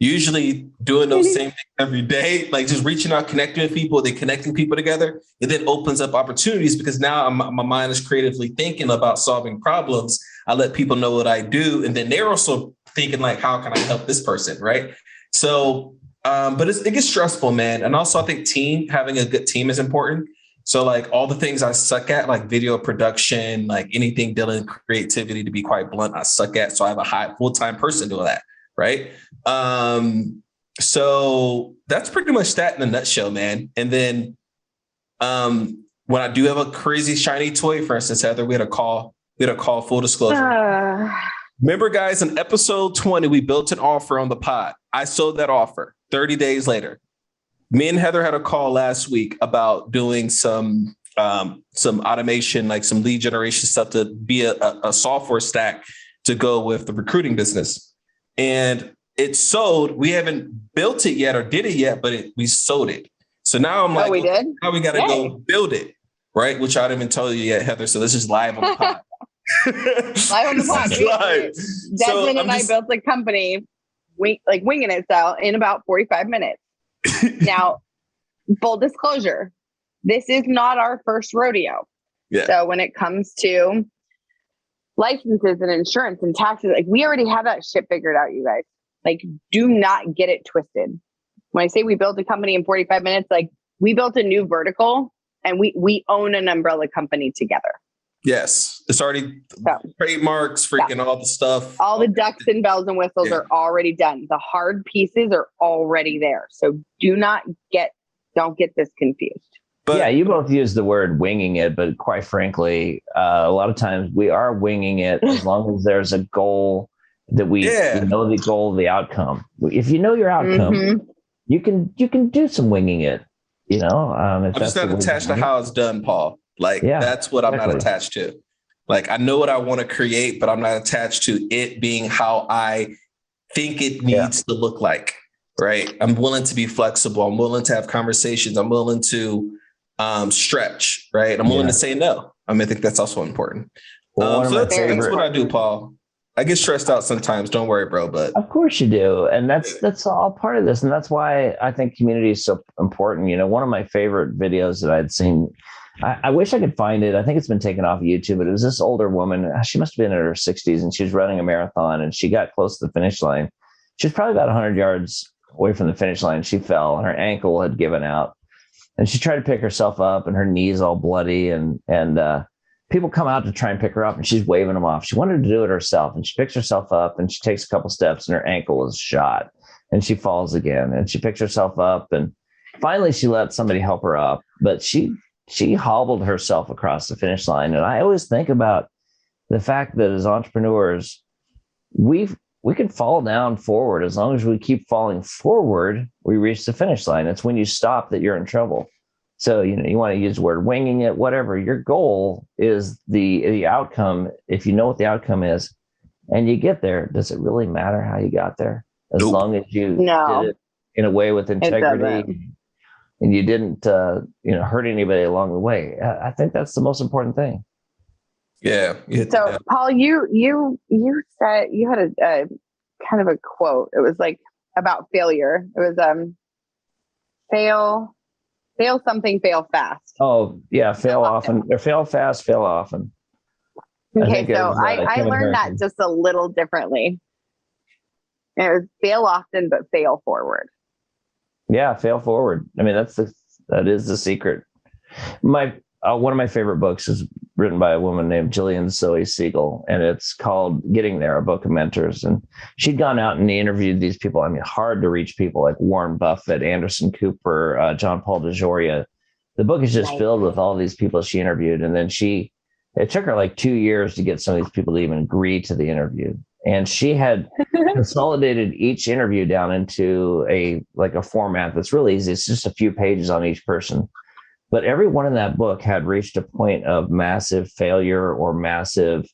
usually doing those same things every day, like just reaching out, connecting with people, then connecting people together, it then opens up opportunities because now my mind is creatively thinking about solving problems. I let people know what I do. And then they're also thinking like, how can I help this person, right? So, but it gets stressful, man. And also I think having a good team is important. So like all the things I suck at, like video production, like anything dealing with creativity, to be quite blunt, I suck at. So I have a full-time person doing that. Right. So that's pretty much that in a nutshell, man. And then when I do have a crazy shiny toy, for instance, Heather, we had a call, full disclosure. Remember, guys, in episode 20, we built an offer on the pod. I sold that offer 30 days later. Me and Heather had a call last week about doing some automation, like some lead generation stuff to be a software stack to go with the recruiting business. And it's sold. We haven't built it yet or did it yet, but we sold it. So now I'm like, now we got to go build it, right? Which I didn't even tell you yet, Heather. So this is live on the pod. Live on the pod. Desmond and I built a company, winging it style, in about 45 minutes. Now, full disclosure, this is not our first rodeo. Yeah. So when it comes to licenses and insurance and taxes, like we already have that shit figured out, you guys. Like, do not get it twisted. When I say we built a company in 45 minutes, like we built a new vertical and we own an umbrella company together. Yes. It's already trademarks, freaking all the stuff. All the ducks and bells and whistles are already done. The hard pieces are already there. So don't get this confused. But you both use the word winging it, but quite frankly, a lot of times we are winging it as long as there's a goal that we know the goal, the outcome. If you know your outcome, you can do some winging it. You know, I'm just not attached to how it's done, Paul. Like that's what I'm not attached to. Like I know what I want to create, but I'm not attached to it being how I think it needs to look like. Right? I'm willing to be flexible. I'm willing to have conversations. I'm willing to stretch, right? I'm willing to say no. I think that's also important. So that's what I do, Paul. I get stressed out sometimes. Don't worry, bro. But of course you do. And that's all part of this. And that's why I think community is so important. You know, one of my favorite videos that I'd seen, I wish I could find it. I think it's been taken off of YouTube, but it was this older woman. She must have been in her 60s and she was running a marathon and she got close to the finish line. She was probably about 100 yards away from the finish line. She fell and her ankle had given out. And she tried to pick herself up and her knee's all bloody and people come out to try and pick her up and she's waving them off. She wanted to do it herself and she picks herself up and she takes a couple steps and her ankle is shot and she falls again and she picks herself up and finally she let somebody help her up, but she hobbled herself across the finish line. And I always think about the fact that as entrepreneurs, we can fall down forward. As long as we keep falling forward, we reach the finish line. It's when you stop that you're in trouble. So, you know, you want to use the word winging it, whatever. Your goal is the outcome. If you know what the outcome is and you get there, does it really matter how you got there? As long as you did it in a way with integrity and you didn't, hurt anybody along the way. I think that's the most important thing. Yeah. So, Paul, you said you had a kind of a quote. It was like about failure. It was fail something, fail fast. Oh yeah, fail often or fail fast, fail often. Okay, so I learned that just a little differently. It was fail often, but fail forward. Yeah, fail forward. I mean, that is the secret. One of my favorite books is written by a woman named Jillian Zoe Siegel, and it's called Getting There, a book of mentors. And she'd gone out and interviewed these people. I mean, hard to reach people like Warren Buffett, Anderson Cooper, John Paul DeJoria. The book is just filled with all these people she interviewed. And then it took her like 2 years to get some of these people to even agree to the interview. And she had consolidated each interview down into a format that's really easy. It's just a few pages on each person. But everyone in that book had reached a point of massive failure or massive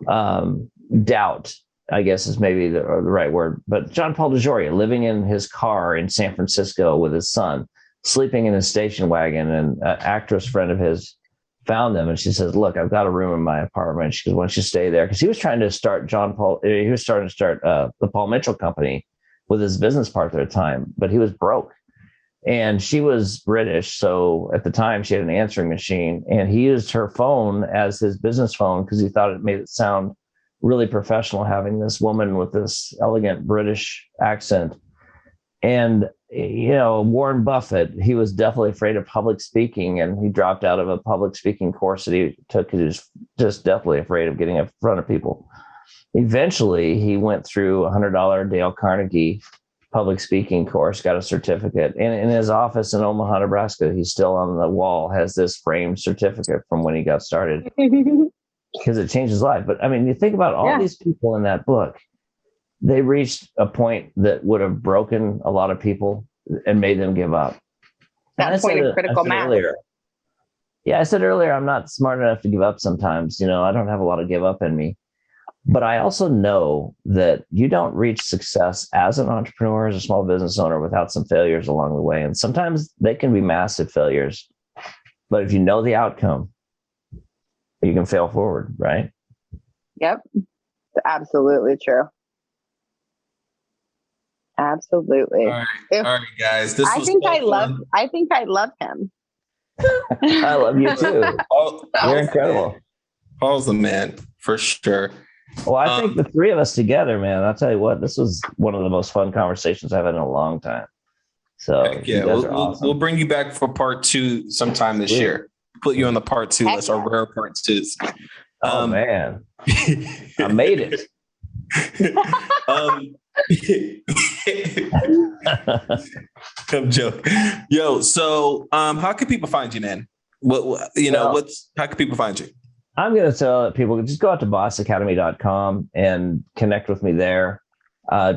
doubt, I guess is maybe the right word. But John Paul DeJoria, living in his car in San Francisco with his son, sleeping in his station wagon, and an actress friend of his found them. And she says, look, I've got a room in my apartment. She goes, why don't you stay there? Because he was trying to start the Paul Mitchell Company with his business partner at the time, but he was broke. And she was British. So at the time she had an answering machine, and he used her phone as his business phone because he thought it made it sound really professional, having this woman with this elegant British accent. And, Warren Buffett, he was definitely afraid of public speaking, and he dropped out of a public speaking course that he took. He was just definitely afraid of getting in front of people. Eventually, he went through a $100 Dale Carnegie public speaking course, got a certificate. And in his office in Omaha, Nebraska, he's still on the wall, has this framed certificate from when he got started because it changed his life. But I mean, you think about all these people in that book, they reached a point that would have broken a lot of people and made them give up. That point of critical mass. I said earlier, I'm not smart enough to give up sometimes. I don't have a lot of give up in me. But I also know that you don't reach success as an entrepreneur, as a small business owner, without some failures along the way. And sometimes they can be massive failures. But if you know the outcome, you can fail forward, right? Yep. It's absolutely true. Absolutely. All right, guys. I think I love him. I love you too. You're incredible. Paul's the man for sure. Well, I think the three of us together, man, I'll tell you what, this was one of the most fun conversations I've had in a long time. So we'll bring you back for part 2 sometime this year. Put you on the part 2 list, our rare part 2s. Oh man, I made it. I'm joking. Yo, so how can people find you, man? How can people find you? I'm going to tell people, just go out to bossacademy.com and connect with me there.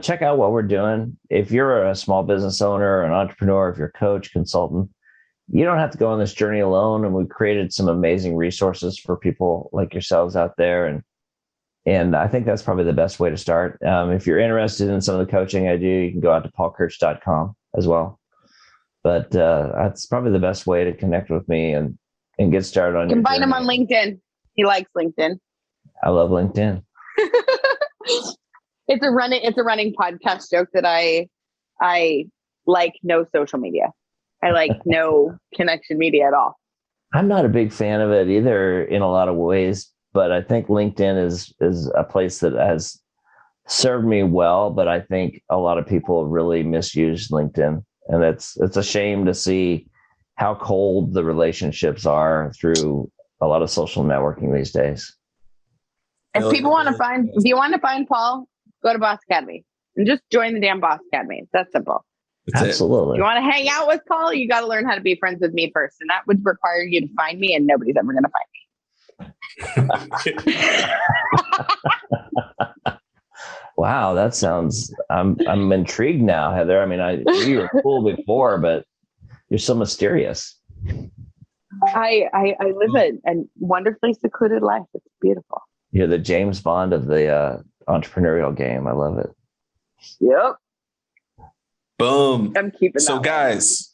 Check out what we're doing. If you're a small business owner, an entrepreneur, if you're a coach, consultant, you don't have to go on this journey alone. And we've created some amazing resources for people like yourselves out there. And I think that's probably the best way to start. If you're interested in some of the coaching I do, you can go out to paulkirch.com as well. But that's probably the best way to connect with me and get started on your journey. Find him on LinkedIn. He likes LinkedIn. I love LinkedIn. It's a running podcast joke that I like no social media. I like no connection media at all. I'm not a big fan of it either in a lot of ways, but I think LinkedIn is a place that has served me well, but I think a lot of people really misuse LinkedIn. And it's a shame to see how cold the relationships are through a lot of social networking these days. If you want to find Paul, go to Boss Caddy and just join the damn Boss Caddy. It's that simple. Absolutely. If you want to hang out with Paul, you got to learn how to be friends with me first. And that would require you to find me, and nobody's ever going to find me. Wow, that sounds, I'm intrigued now, Heather. I mean, you were cool before, but you're so mysterious. I live a wonderfully secluded life. It's beautiful. You're the James Bond of the entrepreneurial game. I love it. Yep. Boom. I'm keeping So guys,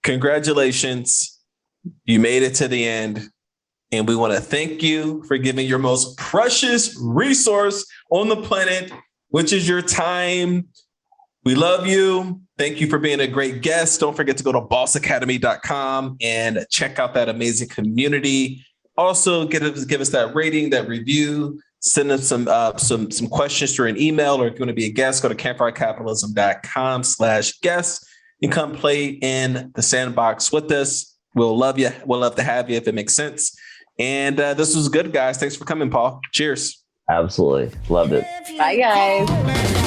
congratulations. You made it to the end. And we want to thank you for giving your most precious resource on the planet, which is your time. We love you. Thank you for being a great guest. Don't forget to go to bossacademy.com and check out that amazing community. Also, give us that rating, that review. Send us some questions through an email, or if you want to be a guest, go to campfirecapitalism.com/guest and come play in the sandbox with us. We'll love you. We'll love to have you if it makes sense. And this was good, guys. Thanks for coming, Paul. Cheers. Absolutely. Loved it. Bye, guys.